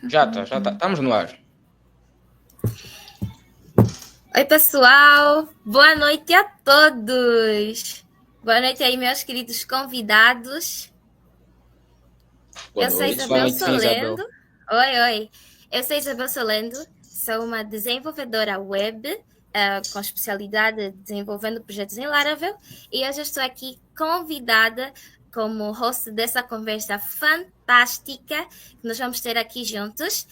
Já tá. Estamos no ar. Oi, pessoal! Boa noite a todos! Boa noite aí, meus queridos convidados. Boa Eu sou noite. Boa Isabel noite, sim, Solendo. Isabel. Oi. Eu sou Isabel Solendo, sou uma desenvolvedora web com especialidade desenvolvendo projetos em Laravel e hoje eu estou aqui convidada como host dessa conversa fantástica que nós vamos ter aqui juntos.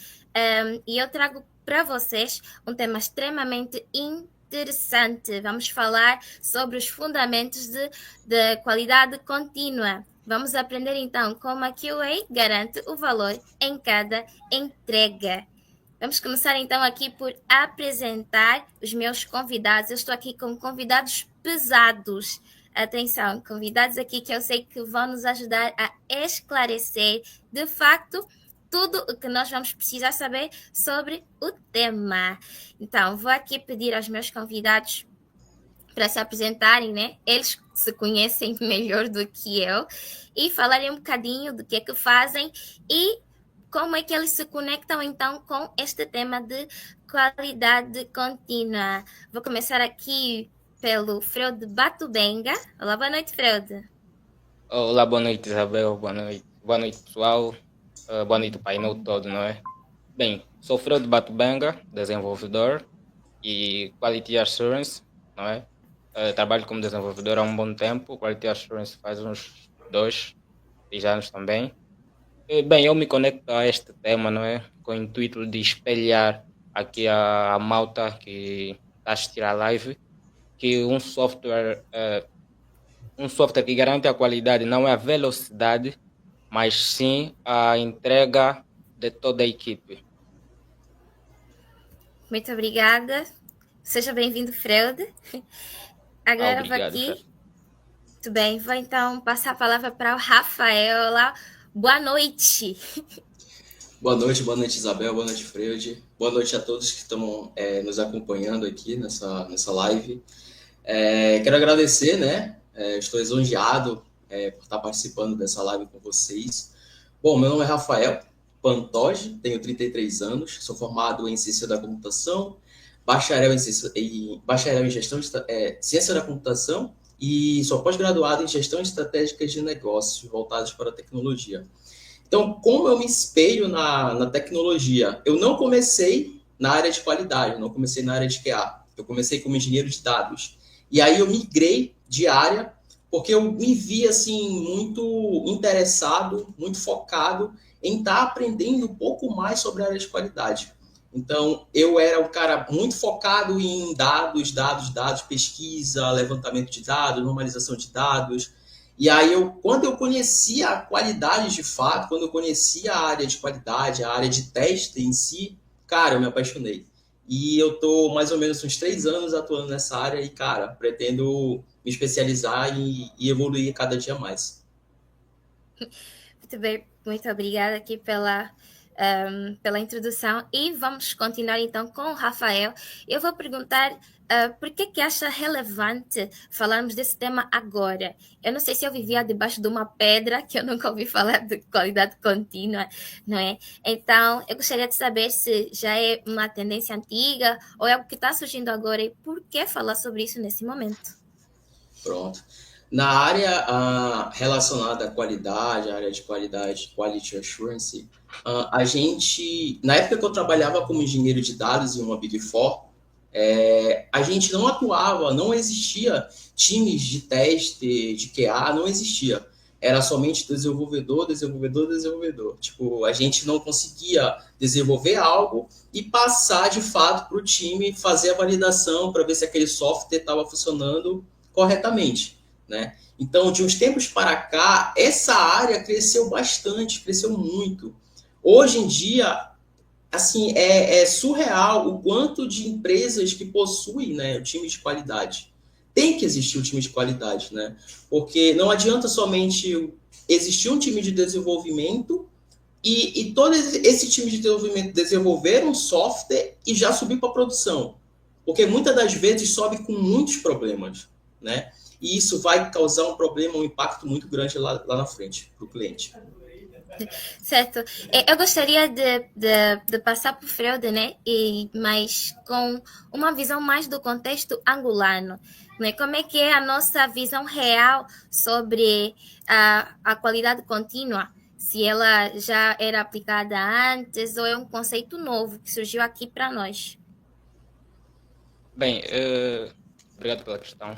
E eu trago para vocês um tema extremamente interessante. Vamos falar sobre os fundamentos de qualidade contínua. Vamos aprender então como a QA garante o valor em cada entrega. Vamos começar então aqui por apresentar os meus convidados. Eu estou aqui com convidados pesados. Atenção, convidados aqui que eu sei que vão nos ajudar a esclarecer de facto tudo o que nós vamos precisar saber sobre o tema. Então, vou aqui pedir aos meus convidados para se apresentarem, né? Eles se conhecem melhor do que eu e falarem um bocadinho do que é que fazem e como é que eles se conectam então com este tema de qualidade contínua. Vou começar aqui pelo Freud Batubenga. Olá, boa noite, Freud. Olá, boa noite, Isabel. Boa noite, pessoal. Boa noite, o painel todo, não é? Bem, sou Freud Batubenga, desenvolvedor e Quality Assurance, não é? Trabalho como desenvolvedor há um bom tempo. Quality Assurance faz uns 3 anos também. Bem, eu me conecto a este tema, não é? Com o intuito de espelhar aqui a malta que está a assistir à live, que um software que garante a qualidade não é a velocidade, mas sim a entrega de toda a equipe. Muito obrigada. Seja bem-vindo, Freud. Agora vou Obrigado, aqui. Fer. Muito bem, vou então passar a palavra para o Rafael. Olá, boa noite. Boa noite, Isabel. Boa noite, Freud. Boa noite a todos que estão nos acompanhando aqui nessa live. Quero agradecer, né? Estou lisonjeado por estar participando dessa live com vocês. Bom, meu nome é Rafael Pantoja, tenho 33 anos, sou formado em Ciência da Computação, bacharel em Gestão de Ciência da Computação e sou pós-graduado em Gestão Estratégica de Negócios voltados para a tecnologia. Então, como eu me espelho na tecnologia? Eu não comecei na área de qualidade, não comecei na área de QA. Eu comecei como engenheiro de dados. E aí eu migrei de área, porque eu me vi assim, muito interessado, muito focado em estar aprendendo um pouco mais sobre a área de qualidade. Então, eu era um cara muito focado em dados, pesquisa, levantamento de dados, normalização de dados. E aí, quando eu conheci a qualidade de fato, quando eu conheci a área de qualidade, a área de teste em si, cara, eu me apaixonei. E eu tô mais ou menos uns 3 anos atuando nessa área e, cara, pretendo me especializar e evoluir cada dia mais. Muito bem, muito obrigada aqui pela introdução e vamos continuar então com o Rafael. Eu vou perguntar por que acha relevante falarmos desse tema agora? Eu não sei se eu vivia debaixo de uma pedra, que eu nunca ouvi falar de qualidade contínua, não é? Então, eu gostaria de saber se já é uma tendência antiga ou é algo que está surgindo agora e por que falar sobre isso nesse momento? Pronto. Na área relacionada à qualidade, a área de qualidade, Quality Assurance, a gente, na época que eu trabalhava como engenheiro de dados em uma Big Four, a gente não atuava, não existia times de teste, de QA, não existia. Era somente desenvolvedor. Tipo, a gente não conseguia desenvolver algo e passar de fato para o time fazer a validação para ver se aquele software estava funcionando corretamente, né? Então, de uns tempos para cá, essa área cresceu bastante, cresceu muito. Hoje em dia, assim, é surreal o quanto de empresas que possuem, né, o time de qualidade. Tem que existir o time de qualidade, né? Porque não adianta somente existir um time de desenvolvimento e todo esse time de desenvolvimento desenvolver um software e já subir para a produção. Porque muitas das vezes sobe com muitos problemas, né? E isso vai causar um problema, um impacto muito grande lá na frente para o cliente. Certo. Eu gostaria de passar por Freud, né? Mas com uma visão mais do contexto angolano. Né? Como é que é a nossa visão real sobre a qualidade contínua? Se ela já era aplicada antes ou é um conceito novo que surgiu aqui para nós? Bem, obrigado pela questão.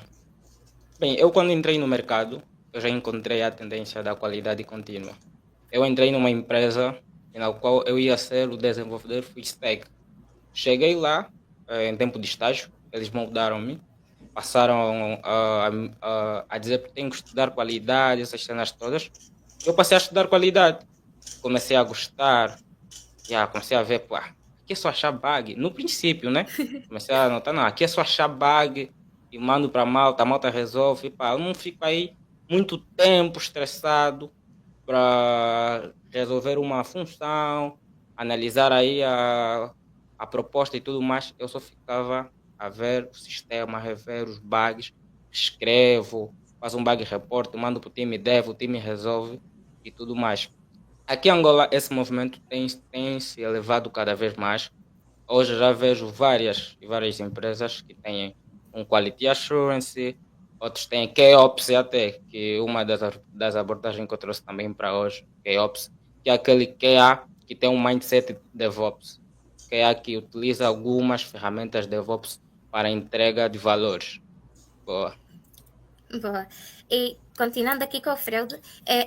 Bem, eu quando entrei no mercado, eu já encontrei a tendência da qualidade contínua. Eu entrei numa empresa na qual eu ia ser o desenvolvedor full stack. Cheguei lá, em tempo de estágio, eles moldaram-me, passaram a dizer que tenho que estudar qualidade, essas cenas todas. Eu passei a estudar qualidade, comecei a gostar, comecei a ver, pô, aqui é só achar bug. No princípio, né? Comecei a notar, não, aqui é só achar bug e mando para a malta resolve. Pá, eu não fico aí muito tempo estressado para resolver uma função, analisar aí a proposta e tudo mais. Eu só ficava a ver o sistema, a rever os bugs, escrevo, faço um bug report, mando para o time dev, o time resolve e tudo mais. Aqui em Angola, esse movimento tem se elevado cada vez mais. Hoje já vejo várias empresas que têm um Quality Assurance, outros têm KOps até, que uma das abordagens que eu trouxe também para hoje, KOps, que é aquele QA que tem um mindset de DevOps, QA que utiliza algumas ferramentas DevOps para entrega de valores. Boa. Boa. E continuando aqui com o Freud,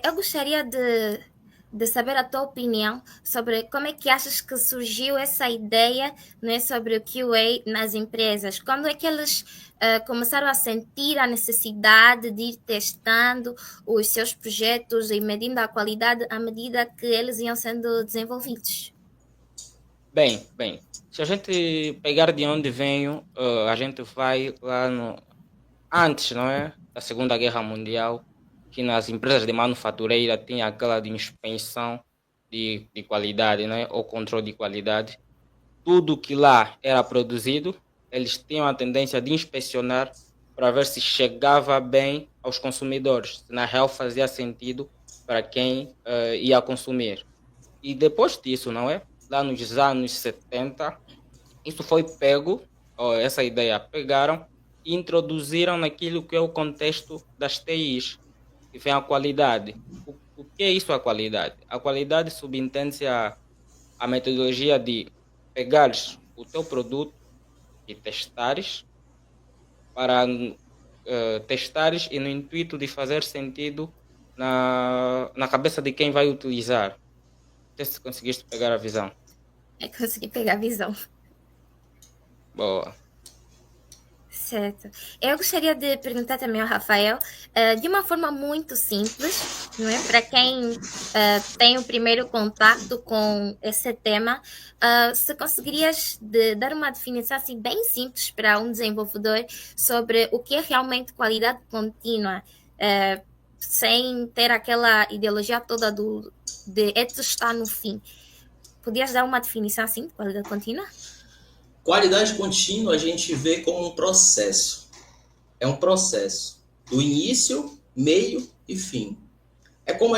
eu gostaria de saber a tua opinião sobre como é que achas que surgiu essa ideia, né, sobre o QA nas empresas. Quando é que eles começaram a sentir a necessidade de ir testando os seus projetos e medindo a qualidade à medida que eles iam sendo desenvolvidos? Bem, se a gente pegar de onde venho, a gente vai lá antes, não é? Da Segunda Guerra Mundial, que nas empresas de manufatureira tinha aquela de inspeção de qualidade, né? Ou controle de qualidade. Tudo que lá era produzido, eles tinham a tendência de inspecionar para ver se chegava bem aos consumidores, se na real fazia sentido para quem ia consumir. E depois disso, não é? Lá nos anos 70, isso foi pego, essa ideia pegaram e introduziram naquilo que é o contexto das TIs, que vem a qualidade. O que é isso a qualidade? A qualidade subentende-se a metodologia de pegares o teu produto e testares para testares e no intuito de fazer sentido na cabeça de quem vai utilizar. Não sei se conseguiste pegar a visão. Consegui pegar a visão. Boa. Certo. Eu gostaria de perguntar também ao Rafael, de uma forma muito simples, não é? Para quem tem o primeiro contato com esse tema, se conseguirias dar uma definição assim bem simples para um desenvolvedor sobre o que é realmente qualidade contínua, sem ter aquela ideologia toda de testar no fim. Podias dar uma definição assim de qualidade contínua? Qualidade contínua a gente vê como um processo. É um processo do início, meio e fim. É como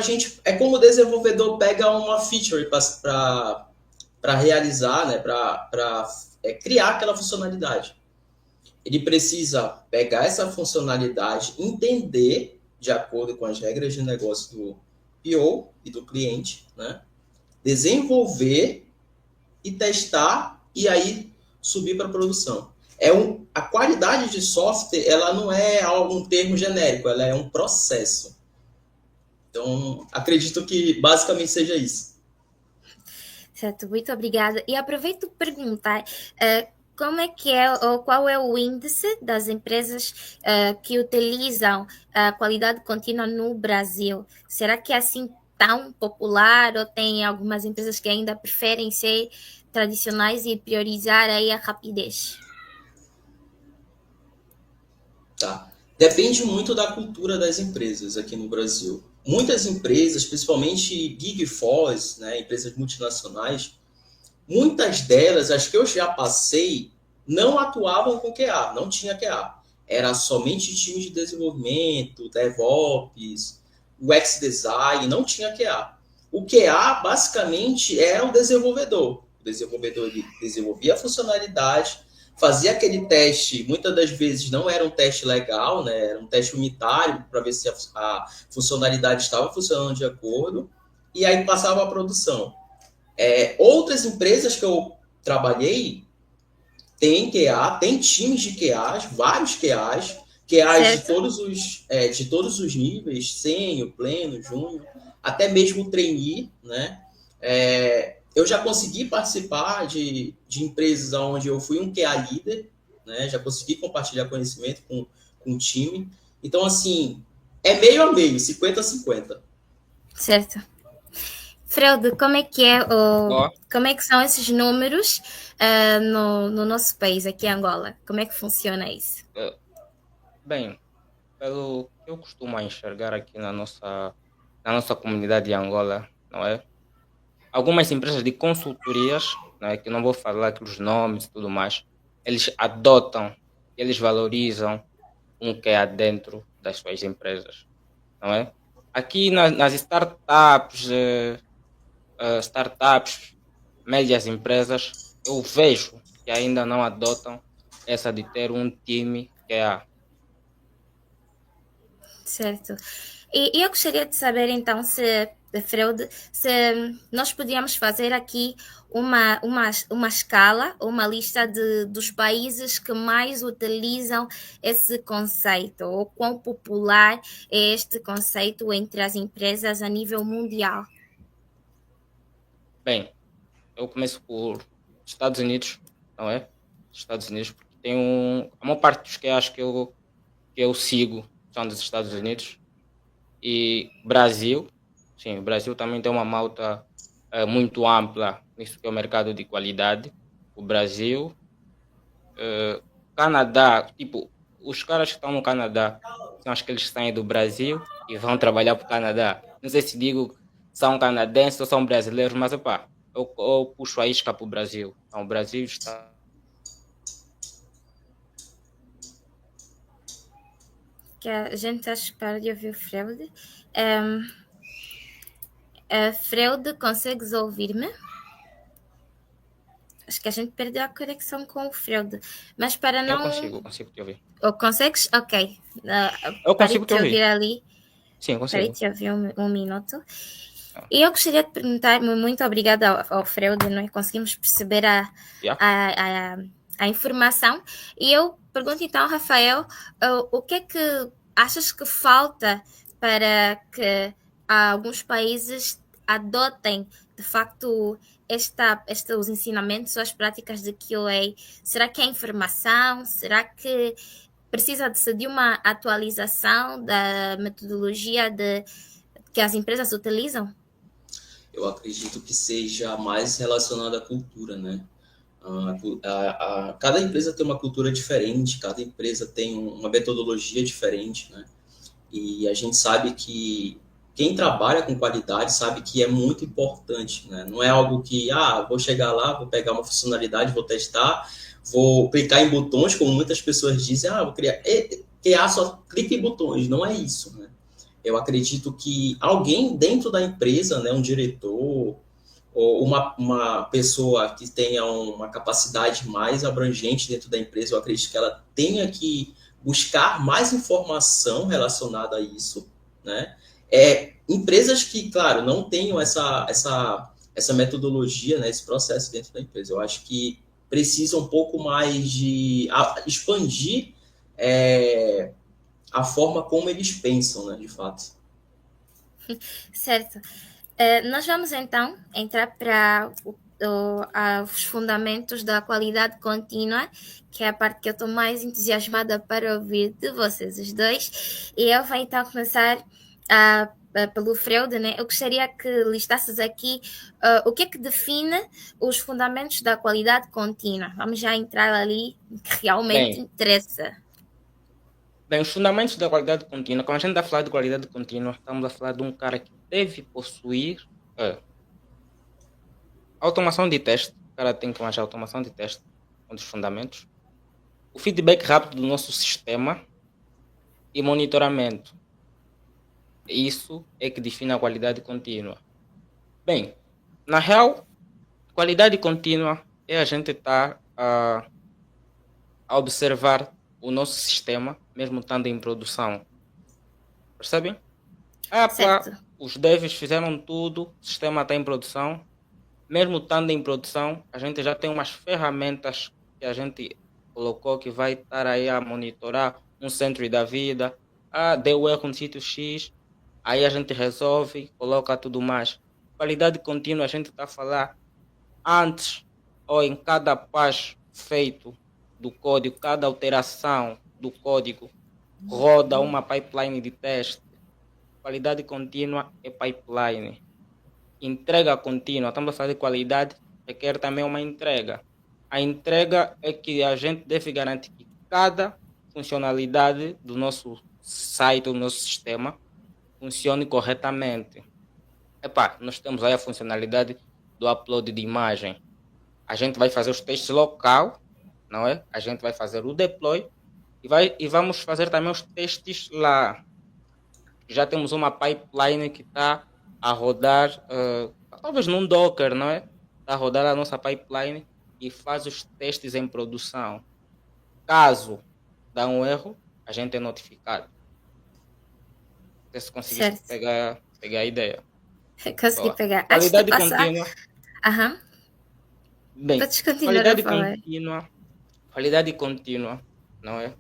o desenvolvedor pega uma feature para realizar, né, para criar aquela funcionalidade. Ele precisa pegar essa funcionalidade, entender de acordo com as regras de negócio do PO e do cliente, né, desenvolver e testar e aí subir para a produção. A qualidade de software, ela não é um termo genérico, ela é um processo. Então, acredito que basicamente seja isso. Certo, muito obrigada. E aproveito para perguntar como é que ou qual é o índice das empresas que utilizam a qualidade contínua no Brasil? Será que é assim tão popular ou tem algumas empresas que ainda preferem ser tradicionais e priorizar aí a rapidez? Tá. Depende muito da cultura das empresas aqui no Brasil. Muitas empresas, principalmente Gig Force, né, empresas multinacionais, muitas delas, as que eu já passei, não atuavam com QA, não tinha QA. Era somente time de desenvolvimento, DevOps, UX Design, não tinha QA. O QA, basicamente, é o desenvolvedor. O desenvolvedor ele desenvolvia a funcionalidade, fazia aquele teste, muitas das vezes não era um teste legal, né? Era um teste unitário para ver se a funcionalidade estava funcionando de acordo, e aí passava a produção. Outras empresas que eu trabalhei tem QA, tem times de QAs, vários QAs, QAs de todos os níveis, sênior, pleno, júnior, até mesmo trainee, né? Eu já consegui participar de empresas onde eu fui um QA líder, né? Já consegui compartilhar conhecimento com o time. Então, assim, é meio a meio, 50-50. Certo. Freud, como é que como é que são esses números no nosso país, aqui em Angola? Como é que funciona isso? Bem, pelo que eu costumo enxergar aqui na nossa comunidade de Angola, não é? Algumas empresas de consultorias, não é? Que eu não vou falar aqui os nomes e tudo mais, eles adotam, eles valorizam que há dentro das suas empresas, não é? Aqui nas startups, médias empresas, eu vejo que ainda não adotam essa de ter um time que é Certo. E eu gostaria de saber, então, Freud, se nós podíamos fazer aqui uma escala, uma lista dos países que mais utilizam esse conceito, ou quão popular é este conceito entre as empresas a nível mundial. Bem, eu começo por Estados Unidos, não é? Estados Unidos, porque a maior parte dos que acho que eu sigo são dos Estados Unidos. E Brasil, sim, o Brasil também tem uma malta muito ampla nisso que é o mercado de qualidade. O Brasil, Canadá, tipo, os caras que estão no Canadá são aqueles que saem do Brasil e vão trabalhar para o Canadá. Não sei se digo são canadenses ou são brasileiros, mas opá, eu puxo a isca para o Brasil. Então, o Brasil está. Que a gente está a esperar de ouvir o Freud. Freud, consegues ouvir-me? Acho que a gente perdeu a conexão com o Freud. Mas para não. Eu consigo te ouvir. Consegues? Ok. Eu consigo te ouvir ali. Sim, consigo. Parei de te ouvir um minuto. E eu gostaria de perguntar, muito obrigada ao Freud, não é? Conseguimos perceber a informação. E eu pergunto então ao Rafael, o que é que achas que falta para que alguns países adotem, de facto, os ensinamentos ou as práticas de QA? Será que é informação? Será que precisa de uma atualização da metodologia que as empresas utilizam? Eu acredito que seja mais relacionado à cultura, né? Cada empresa tem uma cultura diferente, cada empresa tem uma metodologia diferente, né? E a gente sabe que quem trabalha com qualidade sabe que é muito importante, né? Não é algo que, vou chegar lá, vou pegar uma funcionalidade, vou testar, vou clicar em botões, como muitas pessoas dizem, vou criar só clica em botões. Não é isso, né? Eu acredito que alguém dentro da empresa, né, um diretor, ou uma pessoa que tenha uma capacidade mais abrangente dentro da empresa, eu acredito que ela tenha que buscar mais informação relacionada a isso, né? Empresas que, claro, não tenham essa metodologia, né, esse processo dentro da empresa, eu acho que precisa um pouco mais de expandir a forma como eles pensam, né, de fato. Certo. Nós vamos então entrar para os fundamentos da qualidade contínua, que é a parte que eu estou mais entusiasmada para ouvir de vocês os dois. E eu vou então começar pelo Freud, né? Eu gostaria que listasses aqui o que é que define os fundamentos da qualidade contínua. Vamos já entrar ali que realmente interessa. Bem, os fundamentos da qualidade contínua, quando a gente está a falar de qualidade contínua, estamos a falar de um cara que deve possuir automação de teste. O cara tem que manjar automação de teste, um dos fundamentos. O feedback rápido do nosso sistema e monitoramento. Isso é que define a qualidade contínua. Bem, na real, qualidade contínua é a gente estar a observar o nosso sistema, mesmo estando em produção. Percebem? Certo. Os devs fizeram tudo, o sistema está em produção. Mesmo estando em produção, a gente já tem umas ferramentas que a gente colocou que vai estar aí a monitorar um centro da vida. Deu erro no sítio X, aí a gente resolve, coloca tudo mais. Qualidade contínua, a gente está a falar antes ou em cada passo feito do código, cada alteração do código, roda uma pipeline de teste. Qualidade contínua é pipeline. Entrega contínua, estamos a falar de qualidade, requer também uma entrega. A entrega é que a gente deve garantir que cada funcionalidade do nosso site, do nosso sistema, funcione corretamente. Nós temos aí a funcionalidade do upload de imagem. A gente vai fazer os testes local, não é? A gente vai fazer o deploy e vamos fazer também os testes lá. Já temos uma pipeline que está a rodar, talvez num Docker, não é? Está a rodar a nossa pipeline e faz os testes em produção. Caso dá um erro, a gente é notificado. Não sei se conseguiste pegar a ideia. Consegui pegar. Qualidade contínua. Aham. Bem, qualidade contínua, não é?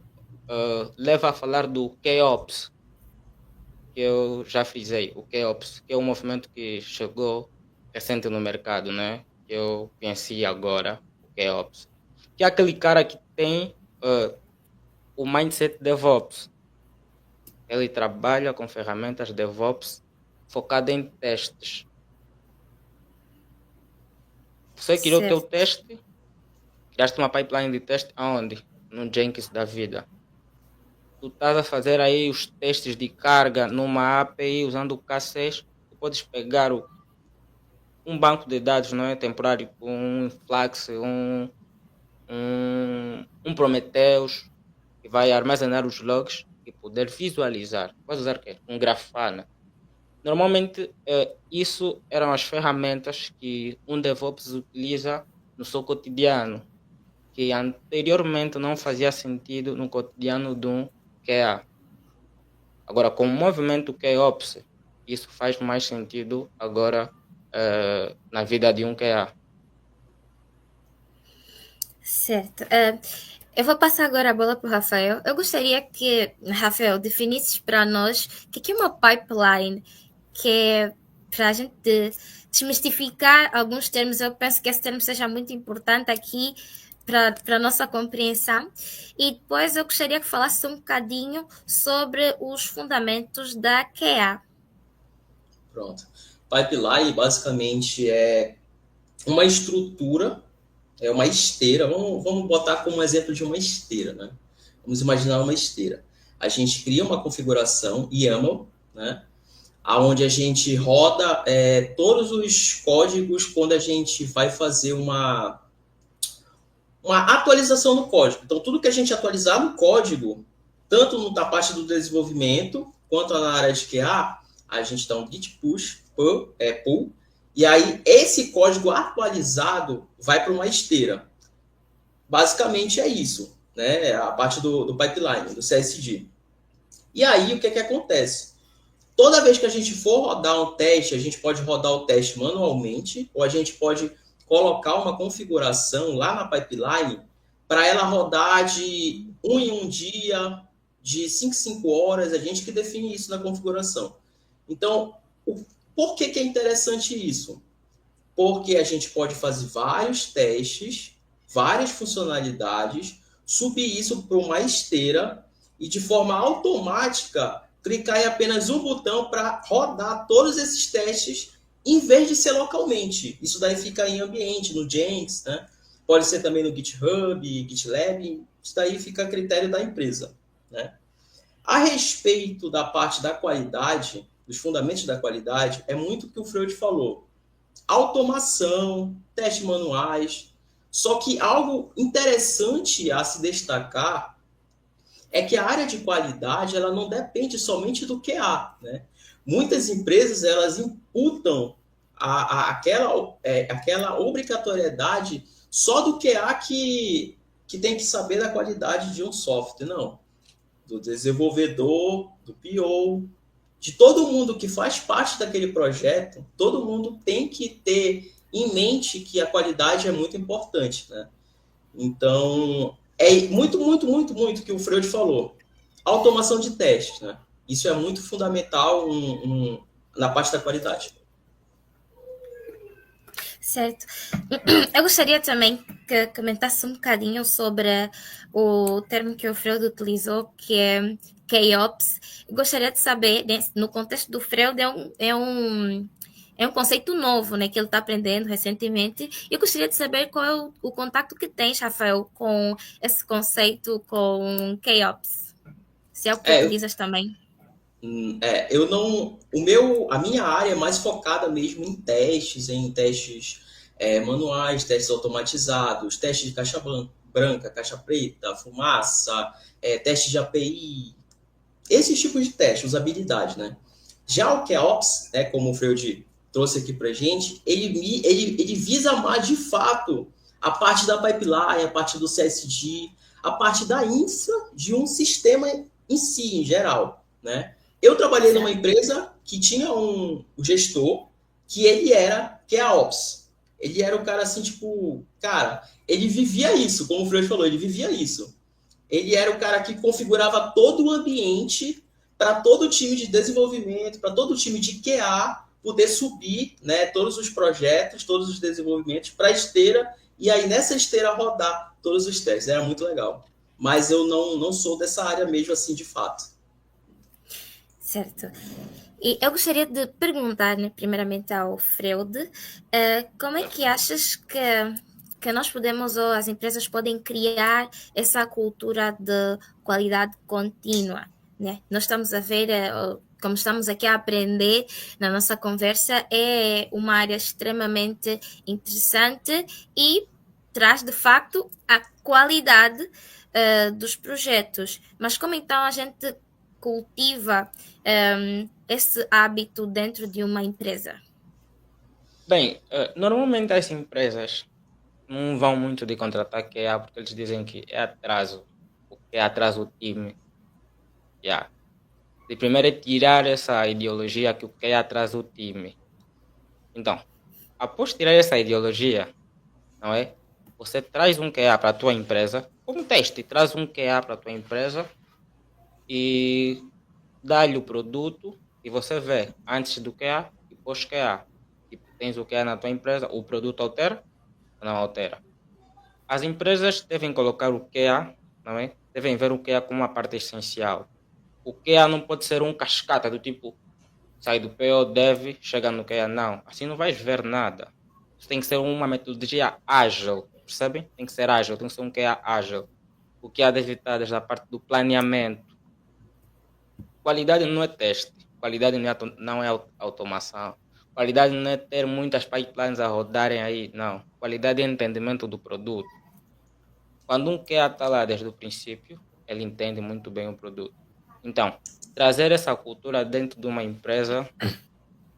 Leva a falar do KOps, que eu já frisei, o KOps, que é um movimento que chegou recente no mercado, né? Que eu conheci agora, o KOps. Que é aquele cara que tem o mindset DevOps. Ele trabalha com ferramentas DevOps focado em testes. Você criou o teu teste, criaste uma pipeline de teste aonde? No Jenkins da vida. Tu estás a fazer aí os testes de carga numa API usando o K6, tu podes pegar um banco de dados, não é, temporário, um Flask, um Prometheus, que vai armazenar os logs e poder visualizar. Pode usar o quê? Um Grafana. Normalmente, isso eram as ferramentas que um DevOps utiliza no seu cotidiano, que anteriormente não fazia sentido no cotidiano de um QA. Agora, com o movimento KOps, isso faz mais sentido agora na vida de um QA. Certo. Eu vou passar agora a bola para o Rafael. Eu gostaria que, Rafael, definisses para nós o que é uma pipeline, que é para a gente desmistificar alguns termos. Eu penso que esse termo seja muito importante aqui para a nossa compreensão. E depois eu gostaria que falasse um bocadinho sobre os fundamentos da QA. Pronto. Pipeline basicamente é uma estrutura, é uma esteira. Vamos botar como exemplo de uma esteira, né? Vamos imaginar uma esteira. A gente cria uma configuração YAML, né? Onde a gente roda todos os códigos quando a gente vai fazer uma atualização no código. Então, tudo que a gente atualizar no código, tanto na parte do desenvolvimento, quanto na área de QA, a gente dá um git push, pull, e aí esse código atualizado vai para uma esteira. Basicamente é isso, né? A parte do pipeline, do CSD. E aí, o que acontece? Toda vez que a gente for rodar um teste, a gente pode rodar o teste manualmente, ou a gente pode colocar uma configuração lá na pipeline para ela rodar de 1 em 1 dia, de 5 em 5 horas, a gente que define isso na configuração. Então, por que é interessante isso? Porque a gente pode fazer vários testes, várias funcionalidades, subir isso para uma esteira e de forma automática clicar em apenas um botão para rodar todos esses testes em vez de ser localmente. Isso daí fica em ambiente, no Jenkins, né? Pode ser também no GitHub, GitLab, isso daí fica a critério da empresa, né? A respeito da parte da qualidade, dos fundamentos da qualidade, é muito o que o Freud falou. Automação, testes manuais. Só que algo interessante a se destacar é que a área de qualidade ela não depende somente do QA, né? Muitas empresas elas imputam aquela obrigatoriedade só do QA que tem que saber da qualidade de um software, não. Do desenvolvedor, do PO, de todo mundo que faz parte daquele projeto, todo mundo tem que ter em mente que a qualidade é muito importante, né? Então, é muito, muito, muito, muito que o Freud falou. Automação de testes, né? Isso é muito fundamental na parte da qualidade. Certo. Eu gostaria também que comentasse um bocadinho sobre o termo que o Freud utilizou, que é KOps. Eu gostaria de saber, né, no contexto do Freud, é um conceito novo, né, que ele está aprendendo recentemente. E eu gostaria de saber qual é o contato que tens, Rafael, com esse conceito, com KOps. Se é o que É, utilizas também. eu não. A minha área é mais focada mesmo em testes manuais, testes automatizados, testes de caixa branca, caixa preta, fumaça, testes de API, esses tipos de testes, usabilidade, né? Já o QOps, né, como o Freud trouxe aqui para gente, ele visa mais de fato a parte da pipeline, a parte do CSD, a parte da infra de um sistema em si, em geral, né? Eu trabalhei numa Certo. empresa que tinha um gestor que ele era QAOps. Ele era o cara assim, tipo, cara, ele vivia isso, como o Freud falou, ele vivia isso. Ele era o cara que configurava todo o ambiente para todo o time de desenvolvimento, para todo o time de QA poder subir, né, todos os projetos, todos os desenvolvimentos para a esteira e aí nessa esteira rodar todos os testes. Era muito legal. Mas eu não sou dessa área mesmo assim de fato. Certo. E eu gostaria de perguntar, né, primeiramente ao Freud, como é que achas que nós podemos, ou as empresas podem criar essa cultura de qualidade contínua, né? Nós estamos a ver, como estamos aqui a aprender na nossa conversa, é uma área extremamente interessante e traz, de facto, a qualidade, dos projetos. Mas como então a gente cultiva esse hábito dentro de uma empresa? Bem, normalmente as empresas não vão muito de contratar QA porque eles dizem que é atraso, o que atrasa o time. Yeah. De primeiro é tirar essa ideologia que o QA atrasa o time. Então, após tirar essa ideologia, não é? Você traz um QA para a tua empresa, como teste, traz um QA para a tua empresa e dá-lhe o produto e você vê antes do QA e pós QA. Tipo, tens o QA na tua empresa, o produto altera ou não altera? As empresas devem colocar o QA, não é? Devem ver o QA como uma parte essencial. O QA não pode ser um cascata do tipo, sai do PO, deve, chega no QA. Não, assim não vais ver nada. Isso tem que ser uma metodologia ágil, percebem? Tem que ser ágil, tem que ser um QA ágil. O QA deve estar desde a parte do planeamento. Qualidade não é teste, qualidade não é automação. Qualidade não é ter muitas pipelines a rodarem aí, não. Qualidade é entendimento do produto. Quando um QA está lá desde o princípio, ele entende muito bem o produto. Então, trazer essa cultura dentro de uma empresa,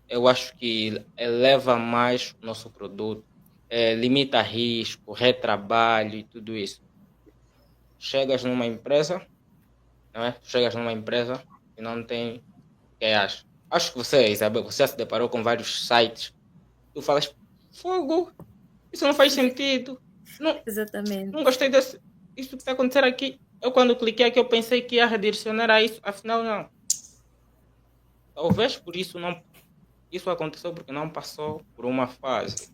eu acho que eleva mais o nosso produto, limita risco, retrabalho e tudo isso. Chegas numa empresa, não é? Chegas numa empresa e não tem QAs. Acho que você, Isabel, você já se deparou com vários sites. Tu falas, fogo, isso não faz sentido. Não, Exatamente. não gostei desse. Isso que está acontecendo aqui. Eu quando cliquei aqui, eu pensei que ia redirecionar a isso, afinal não. Talvez por isso não. Isso aconteceu porque não passou por uma fase.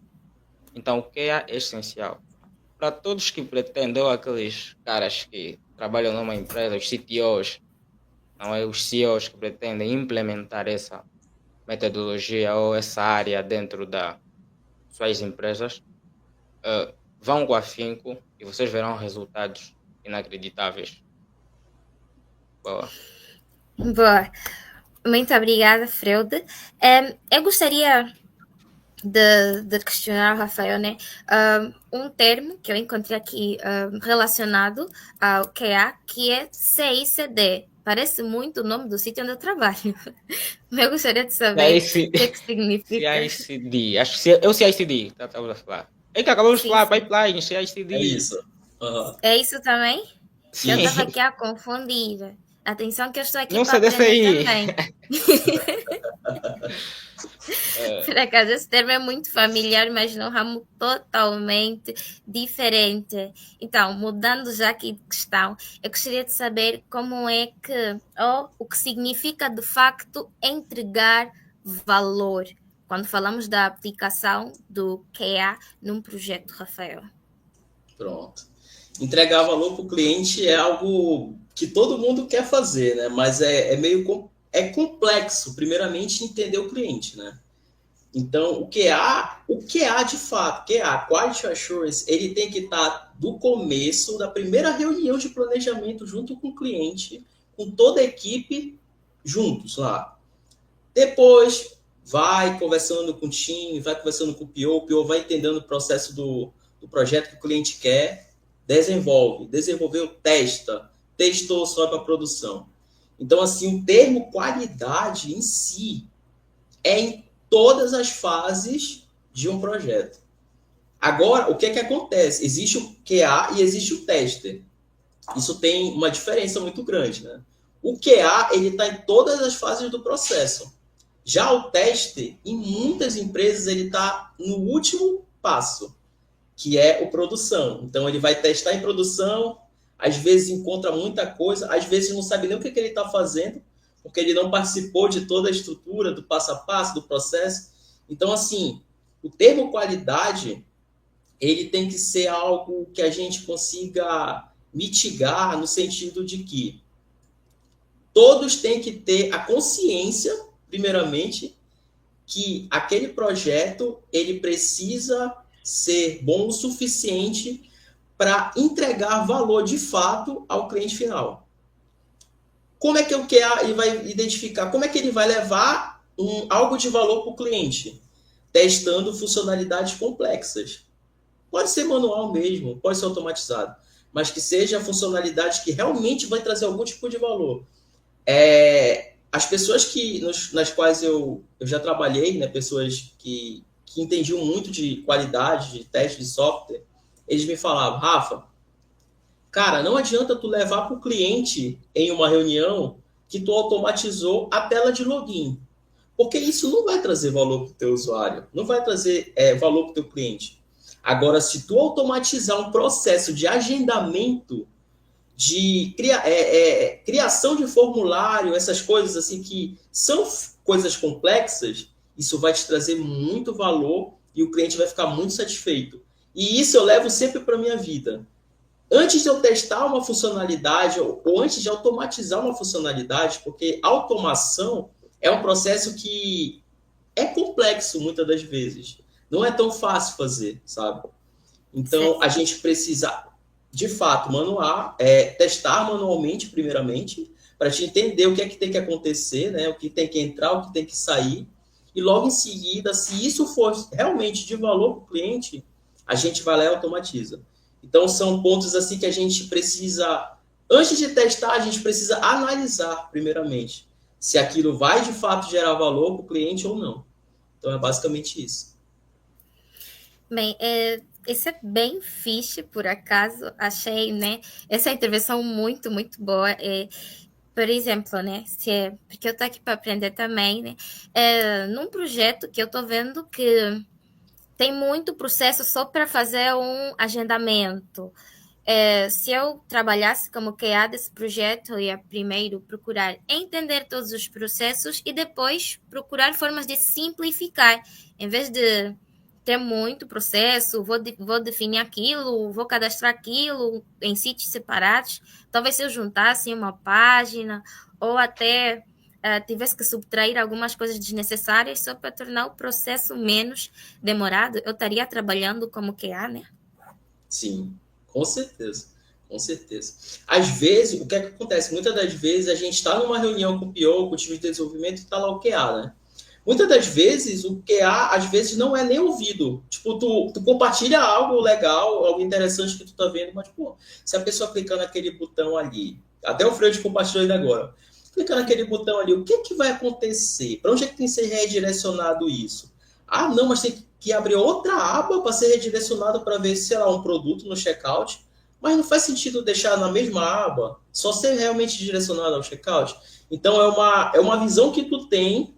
Então o que é essencial? Para todos que pretendem, ou aqueles caras que trabalham numa empresa, os CTOs, não é? Os CEOs que pretendem implementar essa metodologia ou essa área dentro das suas empresas, vão com afinco e vocês verão resultados inacreditáveis. Boa. Boa. Muito obrigada, Freude. Eu gostaria de questionar o Rafael, né? Um termo que eu encontrei aqui relacionado ao QA, que é CICD. Parece muito o nome do sítio onde eu trabalho. Mas eu gostaria de saber o que é que significa. CICD, acho que é o CICD, estava a falar. É que acabamos de Sim, falar, sim. pipeline, É CICD. isso. Uhum. É isso também? Que eu Sim, estava aqui a confundir. Atenção que eu estou aqui não para sei desse aprender aí. também. Por acaso, esse termo é muito familiar, mas num ramo totalmente diferente. Então, mudando já aqui de questão, eu gostaria de saber como é que, ou o que significa de facto entregar valor, quando falamos da aplicação do QA num projeto, Rafael. Pronto. Entregar valor para o cliente é algo que todo mundo quer fazer, né? Mas é meio complexo, primeiramente, entender o cliente, né? Então, o QA de fato, QA, Quality Assurance, ele tem que estar do começo, da primeira reunião de planejamento junto com o cliente, com toda a equipe juntos lá. Depois, vai conversando com o time, vai conversando com o PO vai entendendo o processo do projeto que o cliente quer, desenvolveu, testa, testou, sobe para a produção. Então, assim, o termo qualidade em si é em todas as fases de um projeto. Agora, o que é que acontece? Existe o QA e existe o tester. Isso tem uma diferença muito grande, né? O QA, ele está em todas as fases do processo. Já o teste, em muitas empresas, ele está no último passo, que é o produção. Então, ele vai testar em produção, às vezes encontra muita coisa, às vezes não sabe nem o que ele está fazendo, porque ele não participou de toda a estrutura, do passo a passo, do processo. Então, assim, o termo qualidade, ele tem que ser algo que a gente consiga mitigar no sentido de que todos têm que ter a consciência, primeiramente, que aquele projeto ele precisa ser bom o suficiente para entregar valor de fato ao cliente final. Como é que o QA ele vai identificar? Como é que ele vai levar algo de valor para o cliente? Testando funcionalidades complexas. Pode ser manual mesmo, pode ser automatizado, mas que seja funcionalidade que realmente vai trazer algum tipo de valor. As pessoas nas quais eu já trabalhei, né, pessoas que entendiam muito de qualidade, de teste de software, eles me falavam, Rafa, cara, não adianta tu levar para o cliente em uma reunião que tu automatizou a tela de login, porque isso não vai trazer valor para o teu usuário, não vai trazer valor para o teu cliente. Agora, se tu automatizar um processo de agendamento, de criação de formulário, essas coisas assim que são coisas complexas, isso vai te trazer muito valor e o cliente vai ficar muito satisfeito. E isso eu levo sempre para a minha vida. Antes de eu testar uma funcionalidade ou antes de automatizar uma funcionalidade, porque automação é um processo que é complexo muitas das vezes. Não é tão fácil fazer, sabe? Então, a gente precisa, de fato, testar manualmente, primeiramente, para te entender o que é que tem que acontecer, né? O que tem que entrar, o que tem que sair. E logo em seguida, se isso for realmente de valor para o cliente, a gente vai lá e automatiza. Então, são pontos assim que a gente precisa, antes de testar, a gente precisa analisar, primeiramente, se aquilo vai, de fato, gerar valor para o cliente ou não. Então, é basicamente isso. Bem, esse é bem fixe, por acaso. Achei, né, essa intervenção muito, muito boa. Por exemplo, né, porque eu estou aqui para aprender também, né, num projeto que eu estou vendo que tem muito processo só para fazer um agendamento. Se eu trabalhasse como QA desse projeto, eu ia primeiro procurar entender todos os processos e depois procurar formas de simplificar. Em vez de ter muito processo, vou definir aquilo, vou cadastrar aquilo em sítios separados. Talvez se eu juntasse uma página ou até tivesse que subtrair algumas coisas desnecessárias só para tornar o processo menos demorado, eu estaria trabalhando como QA, né? Sim, com certeza. Com certeza. Às vezes, o que é que acontece? Muitas das vezes a gente está numa reunião com o PO, com o time de desenvolvimento, e está lá o QA, né? Muitas das vezes, o QA, às vezes, não é nem ouvido. Tipo, tu compartilha algo legal, algo interessante que tu tá vendo, mas, pô, se a pessoa clicar naquele botão ali, até o Freud compartilhou ainda agora, clicar naquele botão ali, o que que vai acontecer? Para onde é que tem que ser redirecionado isso? Ah, não, mas tem que abrir outra aba para ser redirecionado para ver, sei lá, um produto no checkout. Mas não faz sentido deixar na mesma aba, só ser realmente direcionado ao checkout. Então, é uma visão que tu tem,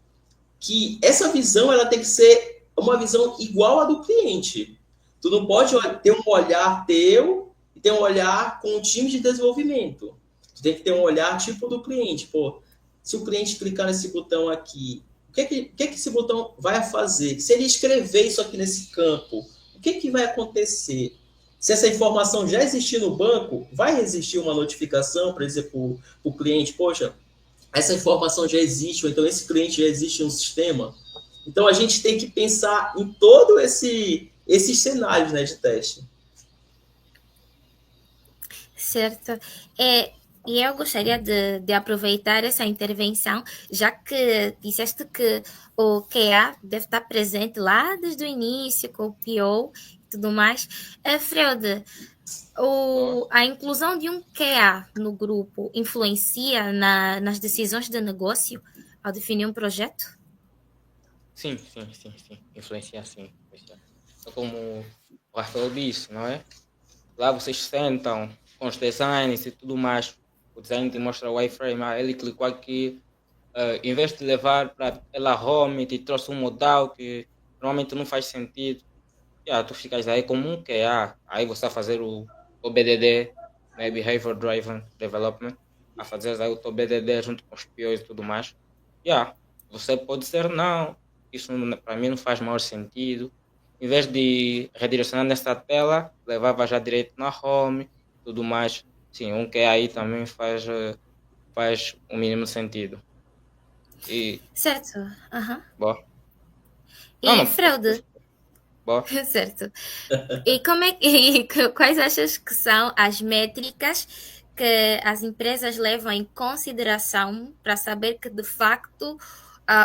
que essa visão ela tem que ser uma visão igual à do cliente. Tu não pode ter um olhar teu e ter um olhar com o time de desenvolvimento. Tu tem que ter um olhar tipo do cliente. Pô, se o cliente clicar nesse botão aqui, o que esse botão vai fazer? Se ele escrever isso aqui nesse campo, o que vai acontecer? Se essa informação já existir no banco, vai existir uma notificação para dizer para o cliente, poxa, essa informação já existe, ou então esse cliente já existe em um sistema. Então a gente tem que pensar em todo esses cenários, né, de teste. Certo. E eu gostaria de aproveitar essa intervenção, já que disseste que o QA deve estar presente lá desde o início, com o PO e tudo mais. Freud, a inclusão de um QA no grupo influencia nas decisões de negócio ao definir um projeto? Sim. Influencia sim. É como o Rafael disse, não é? Lá vocês sentam com os designs e tudo mais. O design te mostra o wireframe. Ele clicou aqui. Em vez de levar para ela home, te trouxe um modal que normalmente não faz sentido. Tu ficas aí como um QA. Aí você vai fazer o BDD, né? Behavior Driven Development. A fazer aí o teu BDD junto com os POs e tudo mais. Você pode ser não. Isso para mim não faz maior sentido. Em vez de redirecionar nessa tela, levava já direito na home, tudo mais. Sim, um QA aí também faz o mínimo sentido. Certo. Uhum. Boa. E Freud, boa. certo. E quais achas que são as métricas que as empresas levam em consideração para saber que, de facto,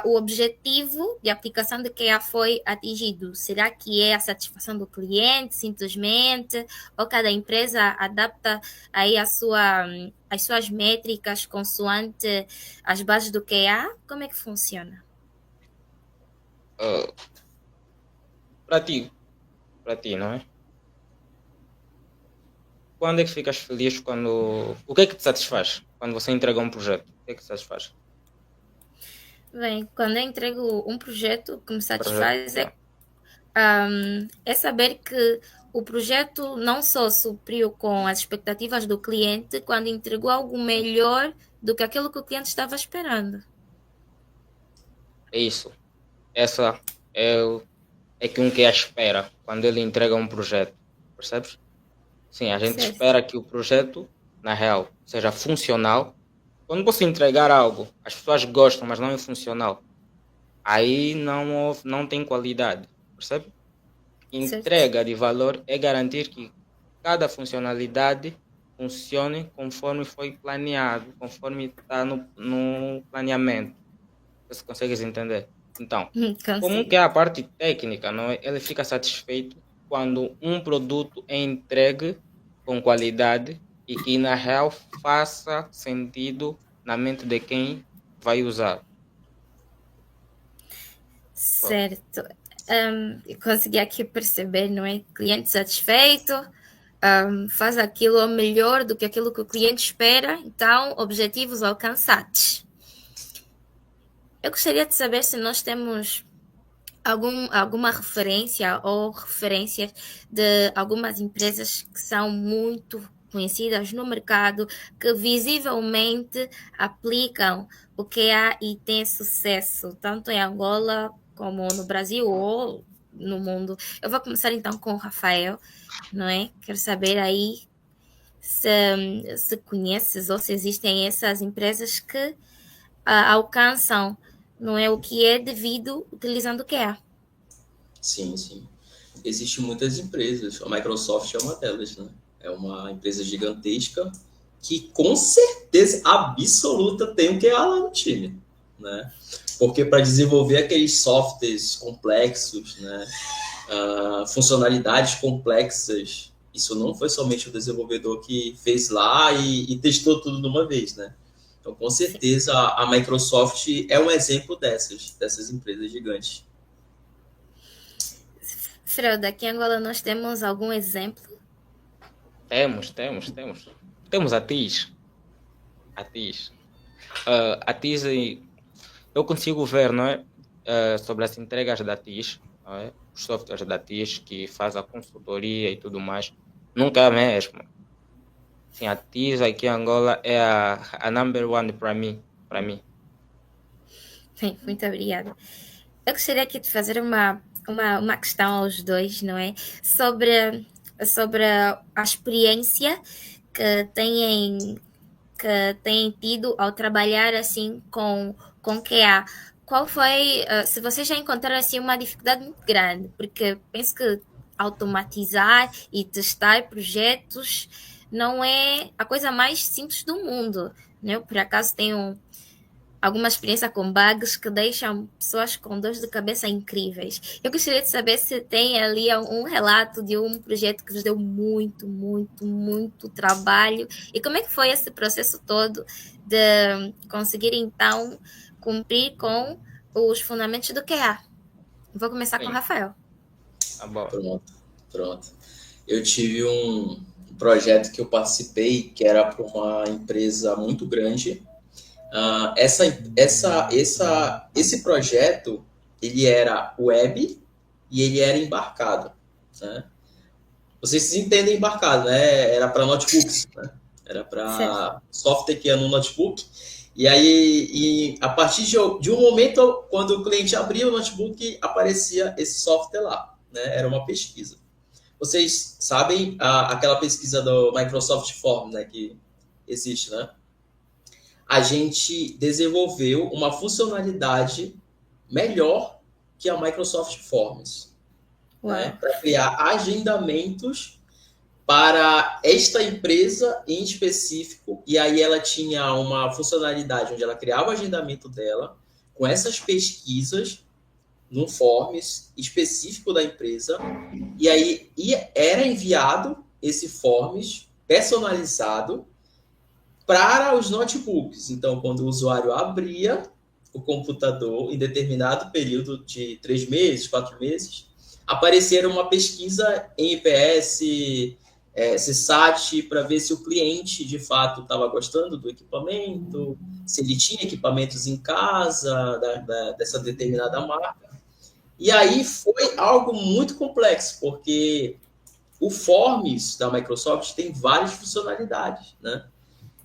o objetivo de aplicação de QA foi atingido? Será que é a satisfação do cliente, simplesmente? Ou cada empresa adapta aí as suas métricas consoante as bases do QA? Como é que funciona? Para ti, não é? Quando é que ficas feliz quando... O que é que te satisfaz quando você entrega um projeto? O que é que te satisfaz? Bem, quando eu entrego um projeto, o que me satisfaz é saber que o projeto não só supriu com as expectativas do cliente, quando entregou algo melhor do que aquilo que o cliente estava esperando. É isso. Essa é que um QA espera quando ele entrega um projeto. Percebes? Sim, a gente espera que o projeto, na real, seja funcional. Quando você entregar algo, as pessoas gostam, mas não é funcional, aí não tem qualidade, percebe? Entrega de valor é garantir que cada funcionalidade funcione conforme foi planeado, conforme está no planeamento. Você consegue entender? Então, como que é a parte técnica, não é? Ele fica satisfeito quando um produto é entregue com qualidade e que na real faça sentido na mente de quem vai usar. Certo. Eu consegui aqui perceber, não é? Cliente satisfeito, faz aquilo melhor do que aquilo que o cliente espera, então objetivos alcançados. Eu gostaria de saber se nós temos alguma referência ou referências de algumas empresas que são muito conhecidas no mercado, que visivelmente aplicam o QA e têm sucesso, tanto em Angola como no Brasil ou no mundo. Eu vou começar então com o Rafael, não é? Quero saber aí se conheces ou se existem essas empresas que alcançam, não é, o que é devido utilizando o QA. Sim. Existem muitas empresas. A Microsoft é uma delas, né? É uma empresa gigantesca que com certeza absoluta tem o QA lá no time, né? porque para desenvolver aqueles softwares complexos, né, funcionalidades complexas, isso não foi somente o desenvolvedor que fez lá e testou tudo de uma vez, né? Então, com certeza, a Microsoft é um exemplo dessas empresas gigantes. Freud, aqui em Angola nós temos algum exemplo? Temos a TIS. A TIS. A TIS, eu consigo ver, não é? Sobre as entregas da TIS, não é? Os softwares da TIS que faz a consultoria e tudo mais. Nunca é a mesma. Sim, a TIS aqui em Angola é a number one para mim. Bem, muito obrigada. Eu gostaria aqui de fazer uma questão aos dois, não é? Sobre a experiência que têm tido ao trabalhar assim com QA. Qual foi, se vocês já encontraram assim uma dificuldade muito grande, porque penso que automatizar e testar projetos não é a coisa mais simples do mundo, né? Eu, por acaso, tenho alguma experiência com bugs que deixam pessoas com dores de cabeça incríveis. Eu gostaria de saber se tem ali um relato de um projeto que vos deu muito, muito, muito trabalho e como é que foi esse processo todo de conseguir, então, cumprir com os fundamentos do QA. Vou começar com o Rafael. Tá bom. Pronto. Eu tive um projeto que eu participei que era para uma empresa muito grande. Esse projeto, ele era web e ele era embarcado, né? Vocês entendem embarcado, né? Era para notebooks, né? Era para software que ia no notebook. E aí, a partir de um momento, quando o cliente abria o notebook, aparecia esse software lá, né? Era uma pesquisa. Vocês sabem aquela pesquisa do Microsoft Forms, né? Que existe, né? A gente desenvolveu uma funcionalidade melhor que a Microsoft Forms, né, para criar agendamentos para esta empresa em específico. E aí ela tinha uma funcionalidade onde ela criava o agendamento dela com essas pesquisas no Forms específico da empresa. E aí era enviado esse Forms personalizado para os notebooks. Então, quando o usuário abria o computador em determinado período de 3 meses, 4 meses, aparecia uma pesquisa em IPS, CSAT, para ver se o cliente, de fato, estava gostando do equipamento, se ele tinha equipamentos em casa dessa determinada marca. E aí foi algo muito complexo, porque o Forms da Microsoft tem várias funcionalidades, né?